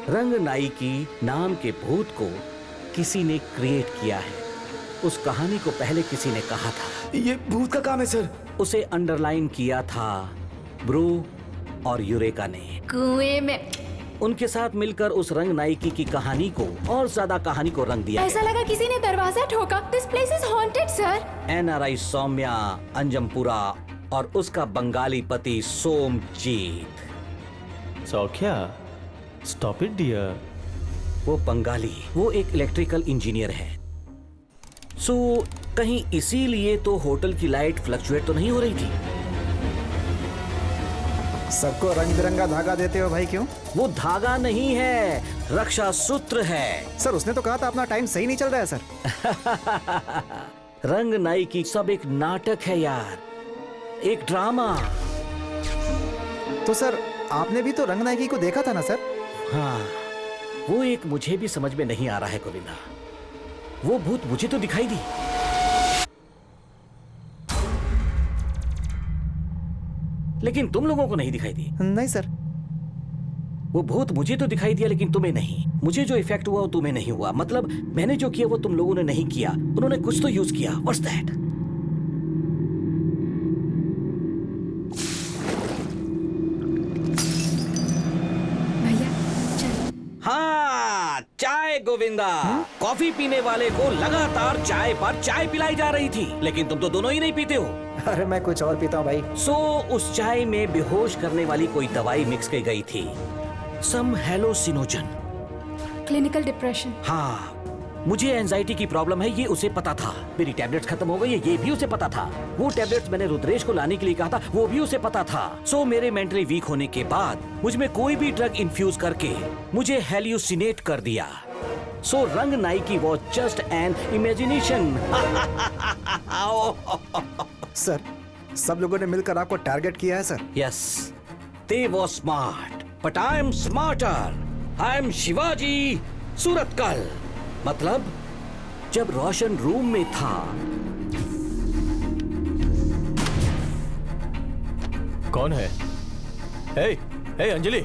Ranganayaki नाम के भूत को किसी ने क्रिएट किया है। उस कहानी को पहले किसी ने कहा था। ये भूत का काम है सर। उसे अंडरलाइन किया था ब्रू और यूरेका ने। कुएं में उनके साथ मिलकर उस रंगनायकी की कहानी को और ज्यादा कहानी को रंग दिया। ऐसा लगा किसी ने दरवाजा ठोका। This place is haunted sir. NRI Saumya Anjampura और उसका बंगाली पति Somjit. Saukhya, stop it dear. वो बंगाली, वो एक इलेक्ट्रिकल इंजीनियर है। सो कहीं इसीलिए तो होटल की लाइट फ्लक्चुएट तो नहीं हो रही थी। सबको रंग बिरंगा धागा देते हो भाई, क्यों? वो धागा नहीं है, रक्षा सूत्र है। सर उसने तो कहा था अपना टाइम सही नहीं चल रहा है सर। रंग नायकी सब एक नाटक है यार, एक ड्रामा। तो सर आपने भी तो रंग नायकी को देखा था ना सर? हाँ, वो एक मुझे भी समझ में नहीं आ रहा है गोविंदा। वो भूत मुझे तो दिखाई दी, लेकिन तुम लोगों को नहीं दिखाई दी। नहीं सर। वो भूत मुझे तो दिखाई दिया लेकिन तुम्हें नहीं। मुझे जो इफेक्ट हुआ वो तुम्हें नहीं हुआ। मतलब मैंने जो किया वो तुम लोगों ने नहीं किया। उन्होंने कुछ तो यूज किया। What's that? भैया चल। हाँ, चाय गोविंदा। कॉफी पीने वाले को लगातार चाय पर चाय पिलाई जा रही थी, लेकिन तुम तो दोनों ही नहीं पीते हो। अरे मैं कुछ और पीता हूँ भाई। सो उस चाय में बेहोश करने वाली कोई दवाई मिक्स की गई थी, सम हेलोसिनोजन। Clinical depression. हाँ, मुझे एंजाइटी की प्रॉब्लम है, ये उसे पता था। मेरी टैबलेट्स खत्म हो गई है, ये भी उसे पता था। वो टैबलेट्स मैंने रुद्रेश को लाने के लिए कहा था, वो भी उसे पता था। सो मेरे मेंटली वीक होने के बाद मुझ में कोई भी ड्रग इन्फ्यूज करके मुझे हेल्यूसिनेट कर दिया। सो रंग नाई की was just an imagination. Sir, सब लोगों ने मिलकर आपको टारगेट किया है sir. Yes, they was smart, but I M smarter. I am Shivaji Surathkal. मतलब जब रोशन रूम में था। कौन है? हे अंजलि,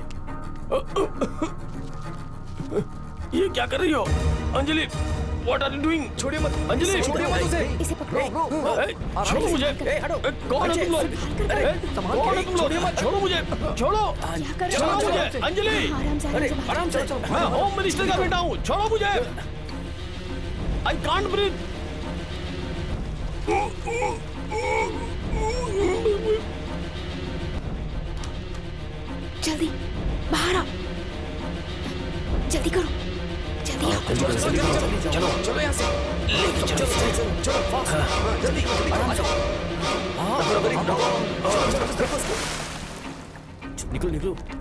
ये क्या कर रही हो Anjali? What are you doing? छोड़िए मत अंजलि, छोड़िए मत उसे। इसे पकड़ो। छोड़ो मुझे। कौन है तुम लोग? कौन है तुम लोग? छोड़ो मुझे, छोड़ो मुझे अंजलि। आराम से। मैं होम मिनिस्टर का बेटा हूँ, छोड़ो मुझे। I can't breathe. जल्दी बाहर आओ, जल्दी करो, जल्दी आओ। चलो यहाँ से। चलो फास्ट। जल्दी आराम से। निकलो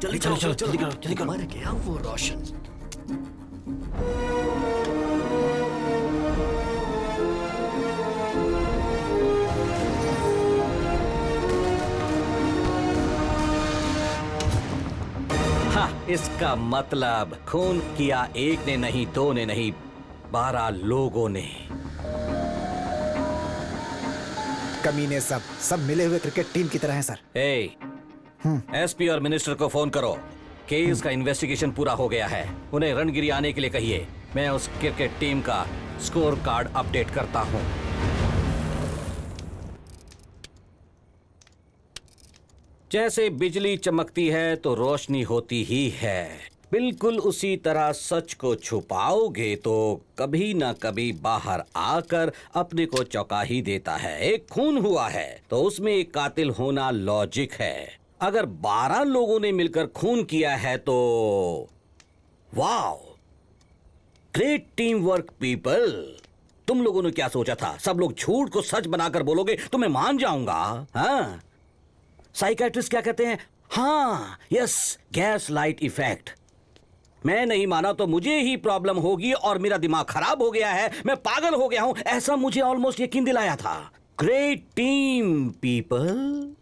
जल्दी, चलो जल्दी करो। मर गया वो रोशन। इसका मतलब खून किया एक ने नहीं, दो ने नहीं, 12 लोगों ने। कमीने सब मिले हुए क्रिकेट टीम की तरह हैं सर। एसपी और मिनिस्टर को फोन करो। केस का इन्वेस्टिगेशन पूरा हो गया है, उन्हें रणगिरी आने के लिए कहिए। मैं उस क्रिकेट टीम का स्कोर कार्ड अपडेट करता हूँ। जैसे बिजली चमकती है तो रोशनी होती ही है, बिल्कुल उसी तरह सच को छुपाओगे तो कभी ना कभी बाहर आकर अपने को चौंका ही देता है। एक खून हुआ है तो उसमें एक कातिल होना लॉजिक है। अगर 12 लोगों ने मिलकर खून किया है तो wow, great team work people. तुम लोगों ने क्या सोचा था? सब लोग झूठ को सच बनाकर बोलोगे तो मैं मान जाऊंगा? हाँ, साइकेट्रिस्ट क्या कहते हैं? हाँ, यस, गैस लाइट इफेक्ट। मैं नहीं माना तो मुझे ही प्रॉब्लम होगी और मेरा दिमाग खराब हो गया है, मैं पागल हो गया हूं, ऐसा मुझे ऑलमोस्ट यकीन दिलाया था। Great team people.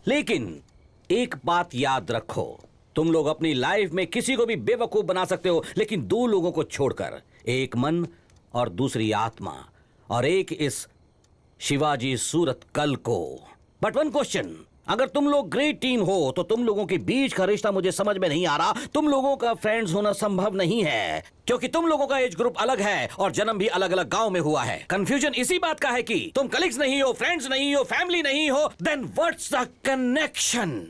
लेकिन एक बात याद रखो, तुम लोग अपनी लाइफ में किसी को भी बेवकूफ बना सकते हो, लेकिन 2 लोगों को छोड़कर, एक मन और दूसरी आत्मा, और एक इस शिवाजी सूरतकल को। बट वन क्वेश्चन, अगर तुम लोग ग्रेट टीम हो तो तुम लोगों के बीच का रिश्ता मुझे समझ में नहीं आ रहा। तुम लोगों का फ्रेंड्स होना संभव नहीं है, क्योंकि तुम लोगों का एज ग्रुप अलग है और जन्म भी अलग अलग गांव में हुआ है। कंफ्यूजन इसी बात का है कि तुम कलीग्स नहीं हो, फ्रेंड्स नहीं हो, फैमिली नहीं हो। Then what's the connection?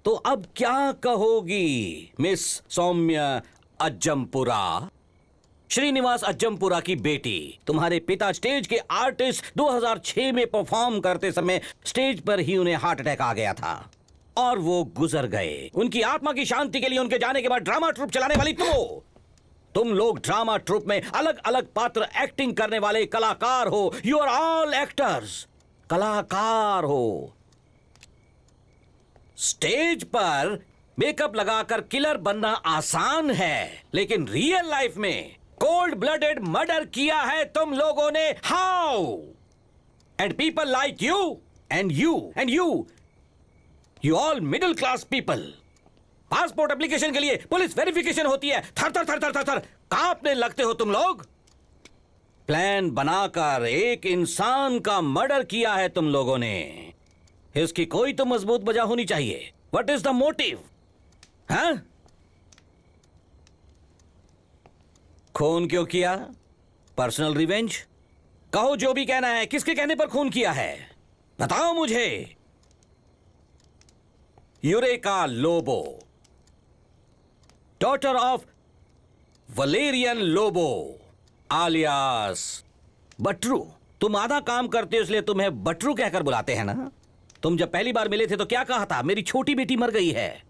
तो अब क्या कहोगी मिस सौम्या अज्जमपुरा? श्रीनिवास अज्जमपुरा की बेटी। तुम्हारे पिता स्टेज के आर्टिस्ट 2006 में परफॉर्म करते समय स्टेज पर ही उन्हें हार्ट अटैक आ गया था और वो गुजर गए। उनकी आत्मा की शांति के लिए उनके जाने के बाद ड्रामा ट्रूप चलाने वाली तुम लोग ड्रामा ट्रूप में अलग अलग पात्र एक्टिंग करने वाले कलाकार हो। यू आर ऑल एक्टर्स, कलाकार हो। स्टेज पर मेकअप लगाकर किलर बनना आसान है, लेकिन रियल लाइफ में कोल्ड ब्लडेड मर्डर किया है तुम लोगों ने। How? And people like you and you all middle class people. Passport application के लिए पुलिस वेरिफिकेशन होती है, थर थर थर थर थर थर कांपने लगते हो तुम लोग। प्लान बनाकर एक इंसान का मर्डर किया है तुम लोगों ने। इसकी कोई तो मजबूत वजह होनी चाहिए। What is the motive? हाँ? खून क्यों किया? Personal revenge? कहो जो भी कहना है। किसके कहने पर खून किया है बताओ मुझे। Eureka Lobo, daughter of Valerian Lobo alias Batru. तुम आधा काम करते हो इसलिए तुम्हें बटरू कहकर बुलाते हैं ना। तुम जब पहली बार मिले थे तो क्या कहा था? मेरी छोटी बेटी मर गई है।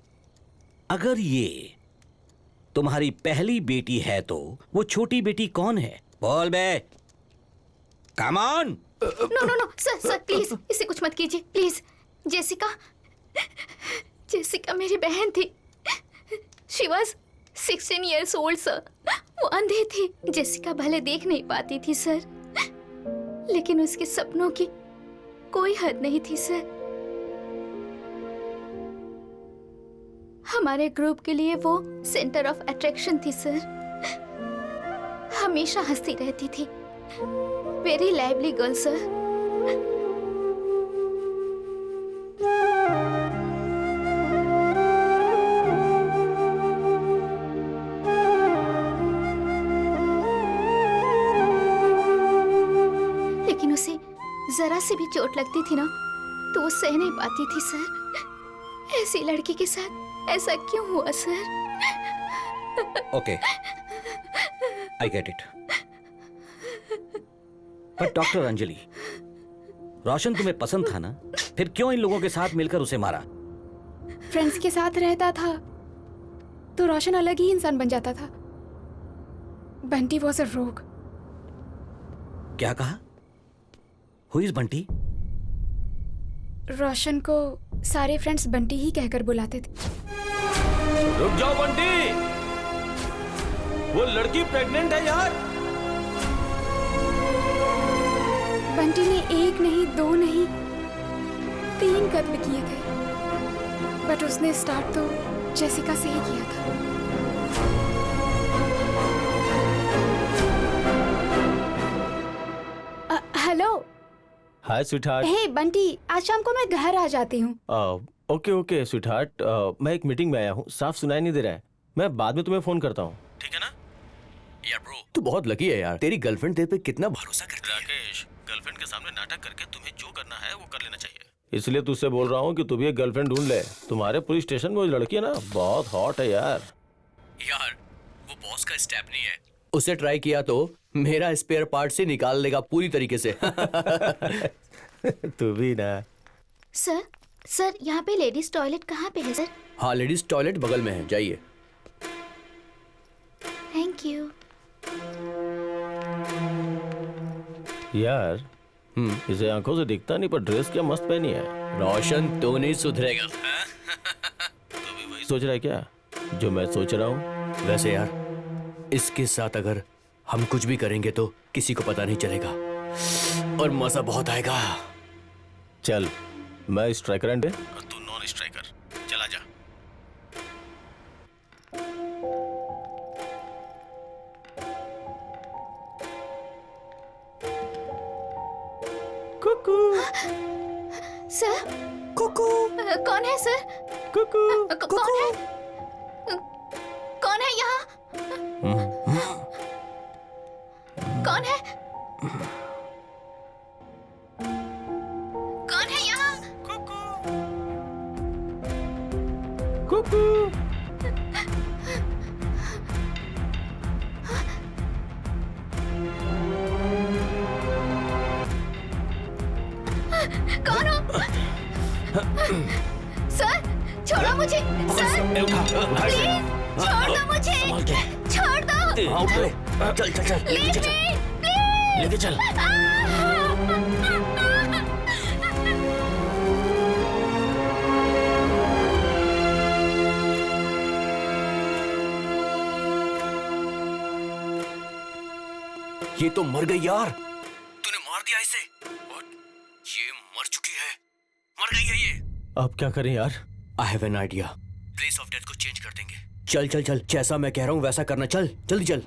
अगर ये तुम्हारी पहली बेटी है तो वो छोटी बेटी कौन है? बोल बे, come on. No no no sir please इसे कुछ मत कीजिए प्लीज। जेसिका मेरी बहन थी। She was 16 years old sir. वो अंधी थी। जेसिका भले देख नहीं पाती थी सर, लेकिन उसके सपनों की कोई हद नहीं थी सर। हमारे ग्रुप के लिए वो सेंटर ऑफ अट्रैक्शन थी सर। हमेशा हंसती रहती थी। Very lively girl sir. लेकिन उसे जरा सी भी चोट लगती थी ना तो वो सह नहीं पाती थी सर। ऐसी लड़की के साथ ऐसा क्यों हुआ sir? Okay, I get it. पर डॉक्टर अंजलि, रोशन तुम्हें पसंद था ना, फिर क्यों इन लोगों के साथ मिलकर उसे मारा? फ्रेंड्स के साथ रहता था तो रोशन अलग ही इंसान बन जाता था। बंटी वॉज अ रोग। क्या कहा? Who is Bunty? रोशन को सारे फ्रेंड्स बंटी ही कहकर बुलाते थे। रुक जाओ बंटी, वो लड़की प्रेग्नेंट है यार। बंटी ने 1 नहीं 2 नहीं 3 कत्ल किए थे, बट उसने स्टार्ट तो जेसिका से ही किया था। हेलो। हाय स्वीटहार्ट। हे बंटी, आज शाम को मैं घर आ जाती हूँ। ओके स्वीटहार्ट, मैं एक मीटिंग में आया हूँ, साफ सुनाई नहीं दे रहा है। मैं बाद में तुम्हें फोन करता हूँ, ठीक है ना? यार ब्रो, तू बहुत लकी है यार। तेरी गर्लफ्रेंड तेरे पे कितना भरोसा करती है। राकेश, गर्लफ्रेंड के सामने नाटक करके तुम्हें जो करना है वो कर लेना चाहिए। इसलिए तुझसे बोल रहा हूँ कि तू भी एक गर्लफ्रेंड ढूंढ ले। तुम्हारे पुलिस स्टेशन में वो लड़की है ना, बहुत हॉट है यार। यार वो बॉस का स्टेप नहीं है। उसे ट्राई किया तो मेरा स्पेयर पार्ट से निकाल लेगा पूरी तरीके से। तू भी ना। सर यहाँ पे लेडीज टॉयलेट कहाँ पे है सर? हाँ, लेडीज टॉयलेट बगल में है, जाइए। Thank you. यार इसे आंखों से दिखता नहीं, पर ड्रेस क्या मस्त पहनी है। रोशन तो नहीं सुधरेगा। तो भी वही सोच रहा है क्या जो मैं सोच रहा हूँ? वैसे यार इसके साथ अगर हम कुछ भी करेंगे तो किसी को पता नहीं चलेगा और मजा बहुत आएगा। चल, मैं स्ट्राइकर एंड और तू नॉन स्ट्राइकर। चला जा। कुकू। सर कुकू। कौन है सर? कुकू। कौन है? कौन है यहाँ? कौन है? कौन है यहाँ? कुकू। कौन हो? सर छोड़ो मुझे। सर प्लीज छोड़ दो मुझे। छोड़ दो। चल चल चल, लेके चल, लेके चल। ये तो मर गई यार। तूने मार दिया इसे। ये मर चुकी है, मर गई है ये। अब क्या करें यार? आई have an idea. Place of death को चेंज कर देंगे। चल चल चल, जैसा मैं कह रहा हूँ वैसा करना। चल जल्दी चल।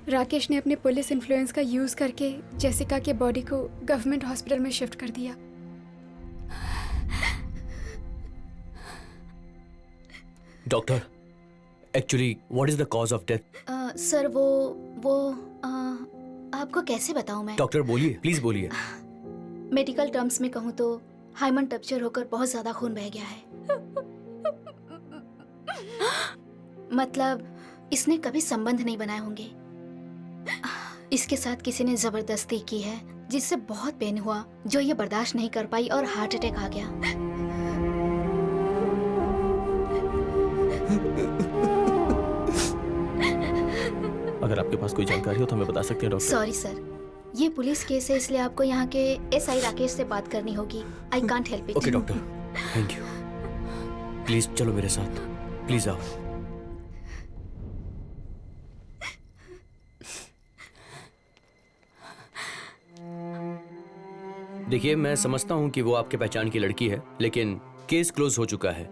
राकेश ने अपने पुलिस इन्फ्लुएंस का यूज करके जेसिका के बॉडी को गवर्नमेंट हॉस्पिटल में शिफ्ट कर दिया। Doctor, actually what is the cause of death? Sir वो आपको कैसे बताऊं मैं? डॉक्टर बोलिए, प्लीज बोलिए। मेडिकल टर्म्स में कहूँ तो हाइमन टप्चर होकर बहुत ज्यादा खून बह गया है। मतलब इसने कभी संबंध नहीं बनाए होंगे। इसके साथ किसी ने जबरदस्ती की है जिससे बहुत पेन हुआ, जो ये बर्दाश्त नहीं कर पाई और हार्ट अटैक आ गया। अगर आपके पास कोई जानकारी हो तो हमें बता सकते हैं डॉक्टर। सॉरी सर, ये पुलिस केस है, इसलिए आपको यहाँ के एसआई राकेश से बात करनी होगी। I can't help it. Okay doctor, thank you. Please चलो मेरे साथ, प्लीज आओ। देखिए, मैं समझता हूँ कि वो आपके पहचान की लड़की है, लेकिन केस क्लोज हो चुका है।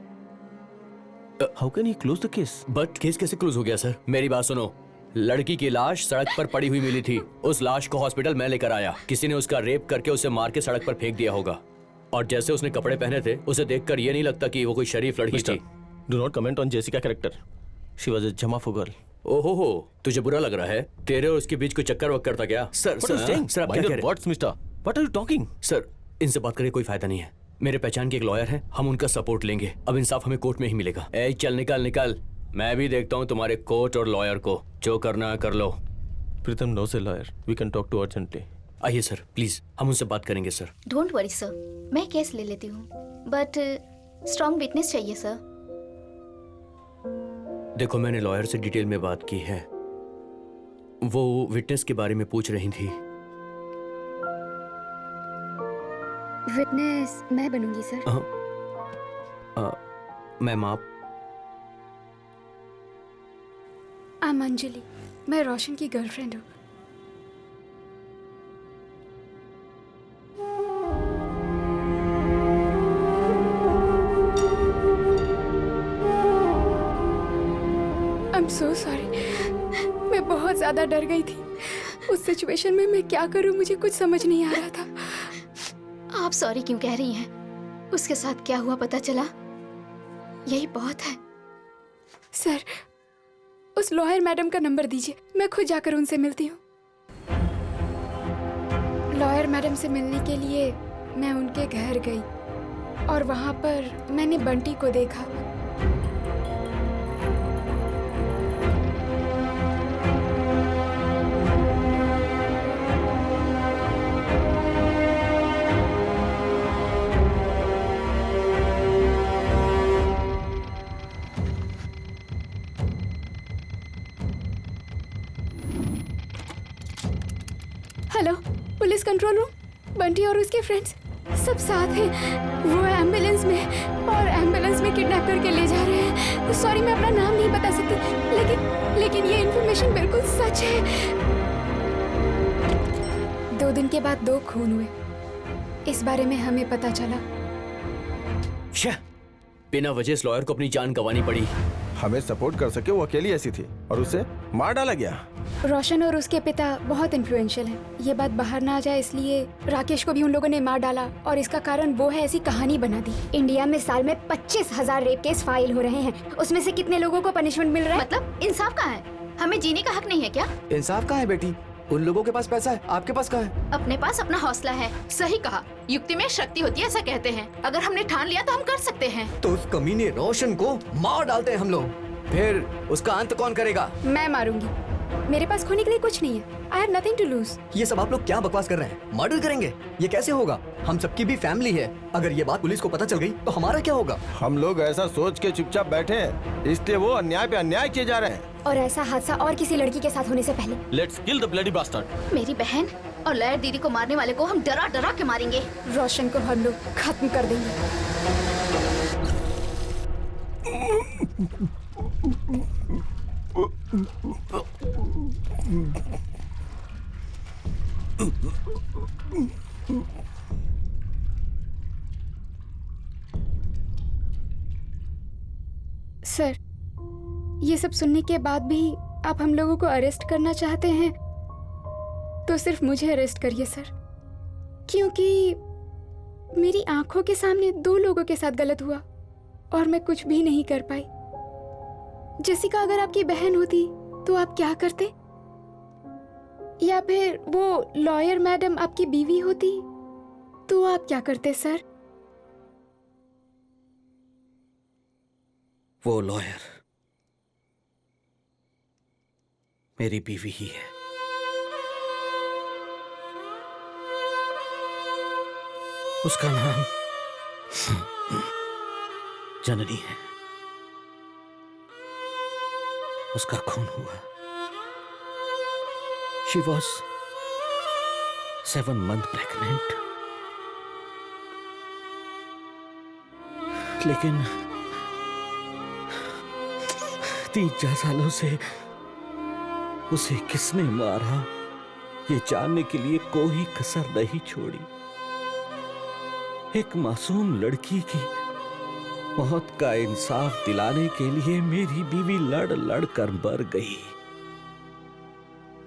How can he close the case? But case कैसे क्लोज हो गया सर? मेरी बात सुनो, लड़की की लाश सड़क पर पड़ी हुई मिली थी। उस लाश को हॉस्पिटल मैं लेकर आया। किसी ने उसका रेप करके उसे मार के सड़क पर फेंक दिया होगा। और जैसे उसने कपड़े पहने थे, उसे देखकर ये नहीं लगता कि वो कोई शरीफ लड़की थी। Do not comment on Jessica character. She was a जमाफो गर्ल। ओहो, तुझे बुरा लग रहा है? तेरे और उसके बीच कोई चक्कर वक्कर था क्या? सर सर आप क्या कह रहे हैं? What's mister? What are you talking? Sir, इनसे बात करके कोई फायदा नहीं है। मेरे पहचान के एक लॉयर है, हम उनका सपोर्ट लेंगे। अब इंसाफ हमें कोर्ट में ही मिलेगा। ए चल निकल निकल, मैं भी देखता हूँ तुम्हारे कोर्ट और लॉयर को। जो करना है कर लो। Pritam knows a lawyer, we can talk to urgently. आइए सर, प्लीज हम उनसे बात करेंगे सर। डोंट वरी सर, मैं केस ले लेती हूँ, बट स्ट्रॉन्ग विटनेस चाहिए सर। देखो, मैंने लॉयर से डिटेल में बात की है। वो विटनेस के बारे में पूछ रही थी। विटनेस मैं बनूंगी सर। मैम आप? I'm अंजलि, मैं रोशन की गर्लफ्रेंड हूँ। I'm so sorry, मैं बहुत ज्यादा डर गई थी। उस सिचुएशन में मैं क्या करूँ, मुझे कुछ समझ नहीं आ रहा था। आप सॉरी क्यों कह रही हैं? उसके साथ क्या हुआ पता चला? यही बहुत है। सर, उस लॉयर मैडम का नंबर दीजिए, मैं खुद जाकर उनसे मिलती हूँ। लॉयर मैडम से मिलने के लिए मैं उनके घर गई और वहाँ पर मैंने बंटी को देखा। Hello, police control room. Bunty और उसके फ्रेंड्स सब साथ हैं। वो एम्बुलेंस में और एम्बुलेंस में किडनैप करके ले जा रहे हैं। सॉरी, मैं अपना नाम नहीं बता सकती, लेकिन ये इन्फॉर्मेशन बिल्कुल सच है। 2 दिन के बाद 2 खून हुए, इस बारे में हमें पता चला। बिना वजह इस लॉयर को अपनी जान गंवानी पड़ी। हमें सपोर्ट कर सके वो अकेली ऐसी थी और उसे मार डाला गया। रोशन और उसके पिता बहुत इन्फ्लुएंशियल हैं। ये बात बाहर ना आ जाए इसलिए राकेश को भी उन लोगों ने मार डाला और इसका कारण वो है, ऐसी कहानी बना दी। इंडिया में साल में 25,000 रेप केस फाइल हो रहे हैं। उसमें से कितने लोगों को पनिशमेंट मिल रहा है? मतलब इंसाफ कहाँ है? हमें जीने का हक नहीं है क्या? इंसाफ कहाँ है बेटी? उन लोगों के पास पैसा है, आपके पास कहाँ है? अपने पास अपना हौसला है। सही कहा, युक्ति में शक्ति होती है, ऐसा कहते हैं। अगर हमने ठान लिया तो हम कर सकते हैं। तो उस कमीने रोशन को मार डालते हैं हम लोग। फिर उसका अंत कौन करेगा? मैं मारूंगी। मेरे पास खोने के लिए कुछ नहीं है। I have nothing to lose। ये सब आप लोग क्या बकवास कर रहे हैं? मर्डर करेंगे? ये कैसे होगा? हम सबकी भी फैमिली है। अगर ये बात पुलिस को पता चल गई तो हमारा क्या होगा? हम लोग ऐसा सोच के चुपचाप बैठे हैं, इसलिए वो अन्याय पे अन्याय किए जा रहे हैं। और ऐसा हादसा और किसी लड़की के साथ होने से पहले। Let's kill the bloody bastard. मेरी बहन और लॉयर दीदी को मारने वाले को हम डरा डरा के मारेंगे। रोशन को हम लोग खत्म कर देंगे। सर, ये सब सुनने के बाद भी आप हम लोगों को अरेस्ट करना चाहते हैं तो सिर्फ मुझे अरेस्ट करिए सर, क्योंकि मेरी आंखों के सामने 2 लोगों के साथ गलत हुआ और मैं कुछ भी नहीं कर पाई। जेसिका अगर आपकी बहन होती तो आप क्या करते? या फिर वो लॉयर मैडम आपकी बीवी होती तो आप क्या करते सर? वो लॉयर मेरी बीवी ही है। उसका नाम जननी है। उसका खून हुआ। She was 7 months pregnant। लेकिन 3-4 सालों से उसे किसने मारा ये जानने के लिए कोई कसर नहीं छोड़ी। एक मासूम लड़की की मौत का इंसाफ दिलाने के लिए मेरी बीवी लड़ लड़ कर मर गई।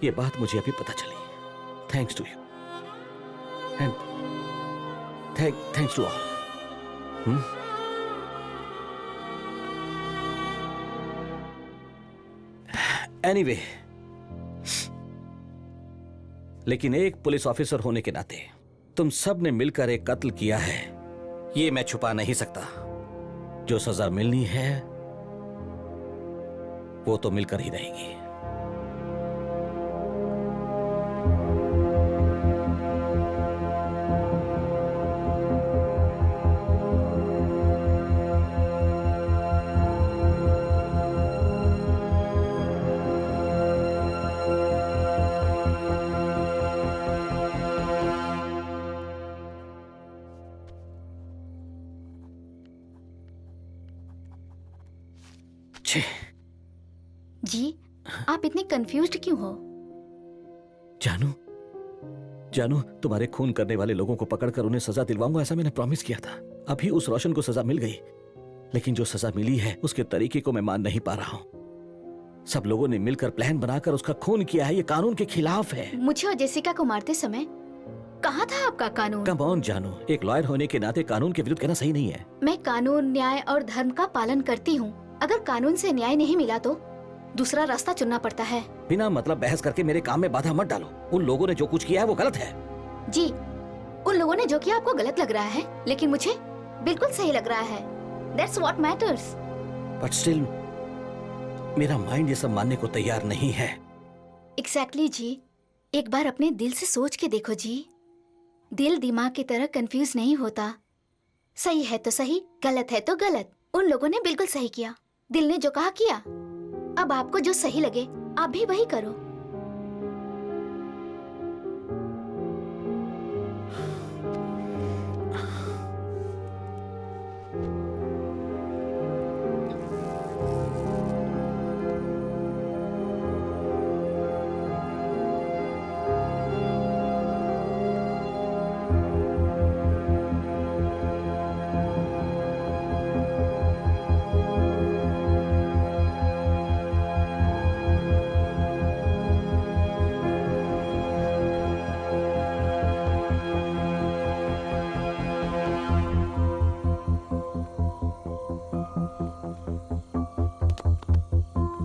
ये बात मुझे अभी पता चली। Thanks to you and thanks to all. Anyway, लेकिन एक पुलिस ऑफिसर होने के नाते तुम सब ने मिलकर एक कत्ल किया है, ये मैं छुपा नहीं सकता। जो सजा मिलनी है वो तो मिलकर ही रहेगी। जी, आप इतने कंफ्यूज्ड क्यों हो? जानू, तुम्हारे खून करने वाले लोगों को पकड़कर उन्हें सजा दिलवाऊंगा, ऐसा मैंने प्रॉमिस किया था। अभी उस रोशन को सजा मिल गई, लेकिन जो सजा मिली है उसके तरीके को मैं मान नहीं पा रहा हूं। सब लोगों ने मिलकर प्लान बनाकर उसका खून किया है, ये कानून के खिलाफ है। मुझे और जेसिका को मारते समय कहाँ था आपका कानून? कम ऑन जानू, एक लॉयर होने के नाते कानून के विरुद्ध कहना सही नहीं है। मैं कानून, न्याय और धर्म का पालन करती हूँ। अगर कानून से न्याय नहीं मिला तो दूसरा रास्ता चुनना पड़ता है। बिना मतलब बहस करके मेरे काम में बाधा मत डालो। उन लोगों ने जो कुछ किया है वो गलत है। जी, उन लोगों ने जो किया आपको गलत लग रहा है, लेकिन मुझे बिल्कुल सही लग रहा है। That's what matters। But still, मेरा माइंड ये सब मानने को तैयार नहीं है। Exactly जी, एक बार अपने दिल से सोच के देखो जी। दिल दिमाग की तरह कंफ्यूज नहीं होता। सही है तो सही, गलत है तो गलत। उन लोगों ने बिल्कुल सही किया। दिल ने जो कहा किया। अब आपको जो सही लगे आप भी वही करो।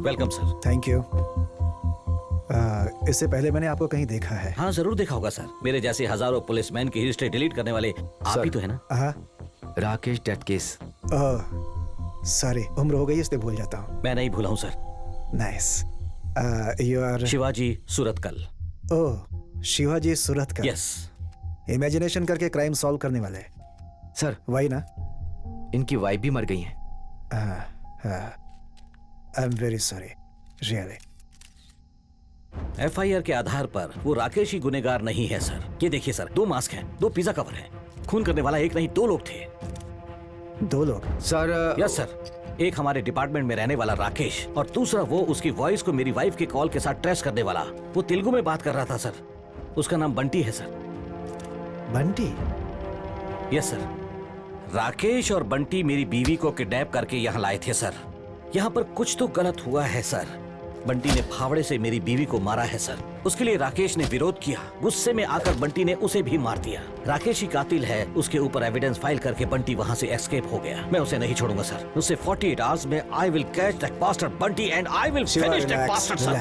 Welcome sir. Thank you. इससे पहले मैंने आपको कहीं देखा है। हाँ जरूर देखा होगा सर। मेरे जैसे हजारों पुलिसमैन की हिस्ट्री डिलीट करने वाले आप ही तो है ना? Rakesh death case. सॉरी, उम्र हो गई इसलिए भूल जाता हूँ। मैं नहीं भूला हूँ sir. Nice. You are Shivaji Suratkal. Oh, Shivaji Suratkal. Yes. Imagination करके क्राइम सॉल्व करने वाले। सर वही ना? इनकी वाइफ भी मर गई है। I am very sorry, really. FIR के आधार पर वो राकेश ही गुनेगार नहीं है सर। ये देखिए सर, 2 मास्क हैं, 2 पिज्जा कवर हैं। खून करने वाला एक नहीं 2 लोग थे। 2 लोग? Sir yes sir. एक हमारे डिपार्टमेंट में रहने वाला राकेश और दूसरा वो उसकी वॉइस को मेरी वाइफ के कॉल के साथ ट्रेस करने वाला। वो तेलुगु में बात कर रहा था सर। उसका नाम बंटी है sir. Bunty? Yes sir. Rakesh और बंटी मेरी बीवी को किडनैप करके यहाँ लाए थे सर। यहाँ पर कुछ तो गलत हुआ है सर। बंटी ने फावड़े से मेरी बीवी को मारा है सर। उसके लिए राकेश ने विरोध किया। गुस्से में आकर बंटी ने उसे भी मार दिया। राकेश ही कातिल है। उसके ऊपर एविडेंस फाइल करके बंटी वहाँ से एस्केप हो गया। मैं उसे नहीं छोड़ूंगा सर। उससे 48 आवर्स में I will catch that bastard Bunty and I will finish that bastard sir.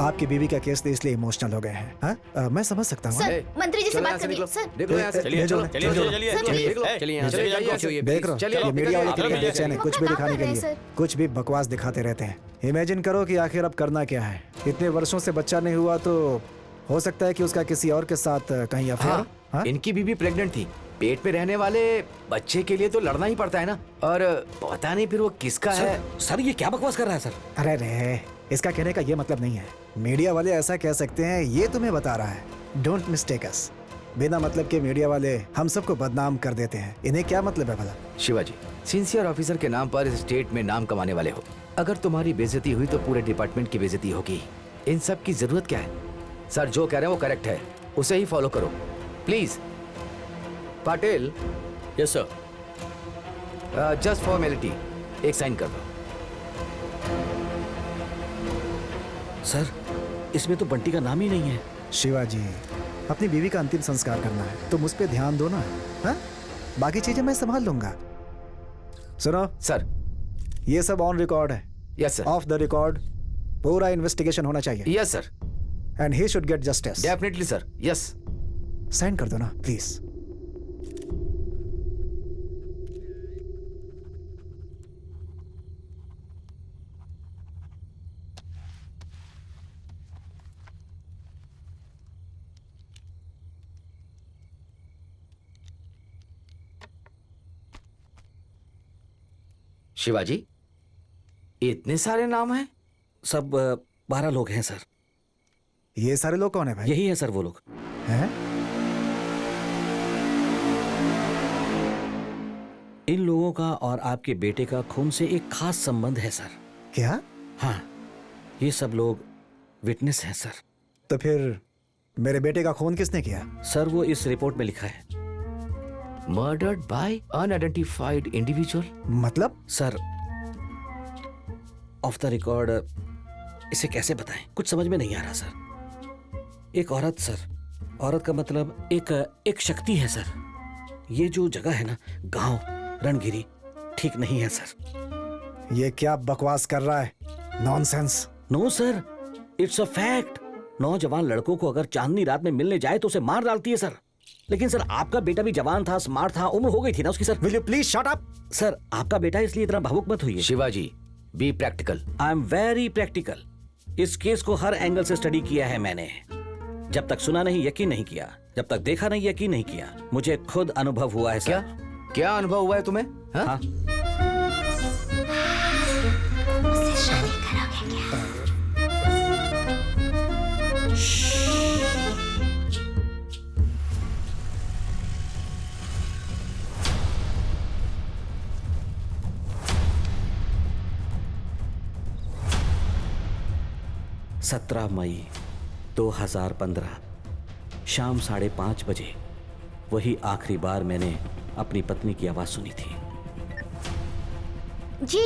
आपकी बीवी का केस इसलिए इमोशनल हो गए हैं। हाँ? मैं समझ सकता हूँ। सर मंत्री जी से बात करिए सर। देखो यहाँ से चलिए चलिए चलिए यहाँ से देख रहा हूँ ये मीडिया वाले कितने बेचैन हैं, कुछ भी दिखाने के लिए सर। कुछ भी बकवास दिखाते रहते हैं। इमेजिन करो कि आखिर अब करना क्या है। इतने वर्षों से बच्चा नहीं हुआ तो हो सकता है कि उसका किसी और के साथ कहीं अफेयर। हाँ, इनकी बीवी प्रेग्नेंट थी। पेट पे रहने वाले बच्चे के लिए तो लड़ना ही पड़ता है ना। और पता नहीं फिर वो किसका है। सर ये क्या बकवास कर रहा है सर? अरे रे, इसका कहने का ये मतलब नहीं है। मीडिया वाले ऐसा कह सकते हैं, ये तुम्हें बता रहा है। डोंट मिस्टेक अस। बिना मतलब के मीडिया वाले हम सबको बदनाम कर देते हैं। इन्हें क्या मतलब है भला? शिवाजी, सिंसियर ऑफिसर के नाम पर इस स्टेट में नाम कमाने वाले हो। अगर तुम्हारी बेइज्जती हुई तो पूरे डिपार्टमेंट की बेइज्जती होगी। इन सब की जरूरत क्या है? सर जो कह रहे हैं वो करेक्ट है, उसे ही फॉलो करो please. Patil. Yes sir. Just formality, एक साइन कर दो। सर इसमें तो बंटी का नाम ही नहीं है। शिवाजी, अपनी बीवी का अंतिम संस्कार करना है, तुम उस पर ध्यान दो ना। हाँ? बाकी चीजें मैं संभाल लूंगा। सुनो सर। ये सब ऑन रिकॉर्ड है। Yes sir. Off the record पूरा इन्वेस्टिगेशन होना चाहिए। Yes sir. And he should get justice. Definitely sir. Yes. Sign कर दो ना प्लीज। शिवाजी, इतने सारे नाम हैं? सब 12 लोग हैं सर। ये सारे लोग कौन है भाई? यही है सर वो लोग। हैं? इन लोगों का और आपके बेटे का खून से एक खास संबंध है सर। क्या? हाँ, ये सब लोग विटनेस हैं सर। तो फिर मेरे बेटे का खून किसने किया? सर वो इस रिपोर्ट में लिखा है। Murdered by unidentified individual. मतलब? सर ऑफ द रिकॉर्ड इसे कैसे बताएं, कुछ समझ में नहीं आ रहा सर। एक औरत सर, औरत का मतलब एक शक्ति है सर। ये जो जगह है ना, गांव रणगिरी, ठीक नहीं है सर। ये क्या बकवास कर रहा है? Nonsense. No sir, it's a fact. नौजवान लड़कों को अगर चांदनी रात में मिलने जाए तो उसे मार डालती है सर। लेकिन सर आपका बेटा भी जवान था, स्मार्ट था, उम्र हो गई थी ना उसकी sir. Will you please shut up? Sir आपका बेटा, इसलिए इतना भावुक मत होइए। Shivaji, be practical. I am very practical. इस केस को हर एंगल से स्टडी किया है मैंने। जब तक सुना नहीं यकीन नहीं किया, जब तक देखा नहीं यकीन नहीं किया। मुझे खुद अनुभव हुआ है सर। क्या अनुभव हुआ है तुम्हें? हाँ? सत्रह मई 2015 शाम 5:30 बजे वही आखिरी बार मैंने अपनी पत्नी की आवाज सुनी थी। जी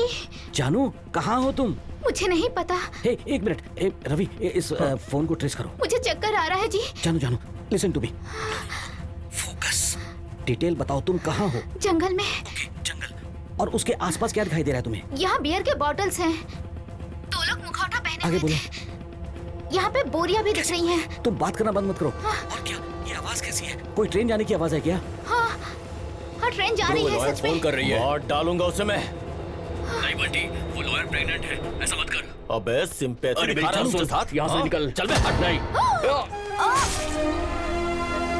जानू, कहाँ हो तुम? मुझे नहीं पता। एक मिनट रवि, इस फोन को ट्रेस करो। मुझे चक्कर आ रहा है जी। जानू listen to me. Focus. Detail बताओ, तुम कहाँ हो? जंगल में। जंगल। और उसके आसपास क्या दिखाई दे रहा है तुम्हें? यहाँ बियर के बॉटल्स हैं। 2 लोग मुखौटा पहने आगे हुए बोलो। थे। यहाँ पे बोरियां भी दिख रही हैं। तुम बात करना बंद मत करो। और क्या ये आवाज कैसी है? कोई ट्रेन जाने की आवाज है क्या? हाँ ट्रेन जा रही है सच में। फोन कर रही है। मार डालूंगा उसे मैं। नहीं बंटी, वो लॉयर प्रेग्नेंट है, ऐसा मत कर। अबे सिंपैथी अरे दिखा रहा है मेरी उसके जान साथ। यहाँ से हाँ? निकल। चल बे, हट नहीं।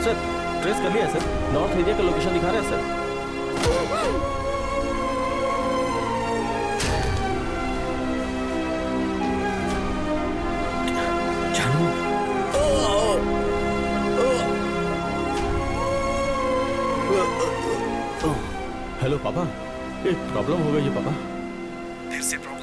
सर ट्रेस कर लिया सर, नॉर्थ एरिया का लोकेशन दिखा रहा है सर। जानू, हेलो पापा, एक प्रॉब्लम हो गई है पापा। फिर से प्रॉब्लम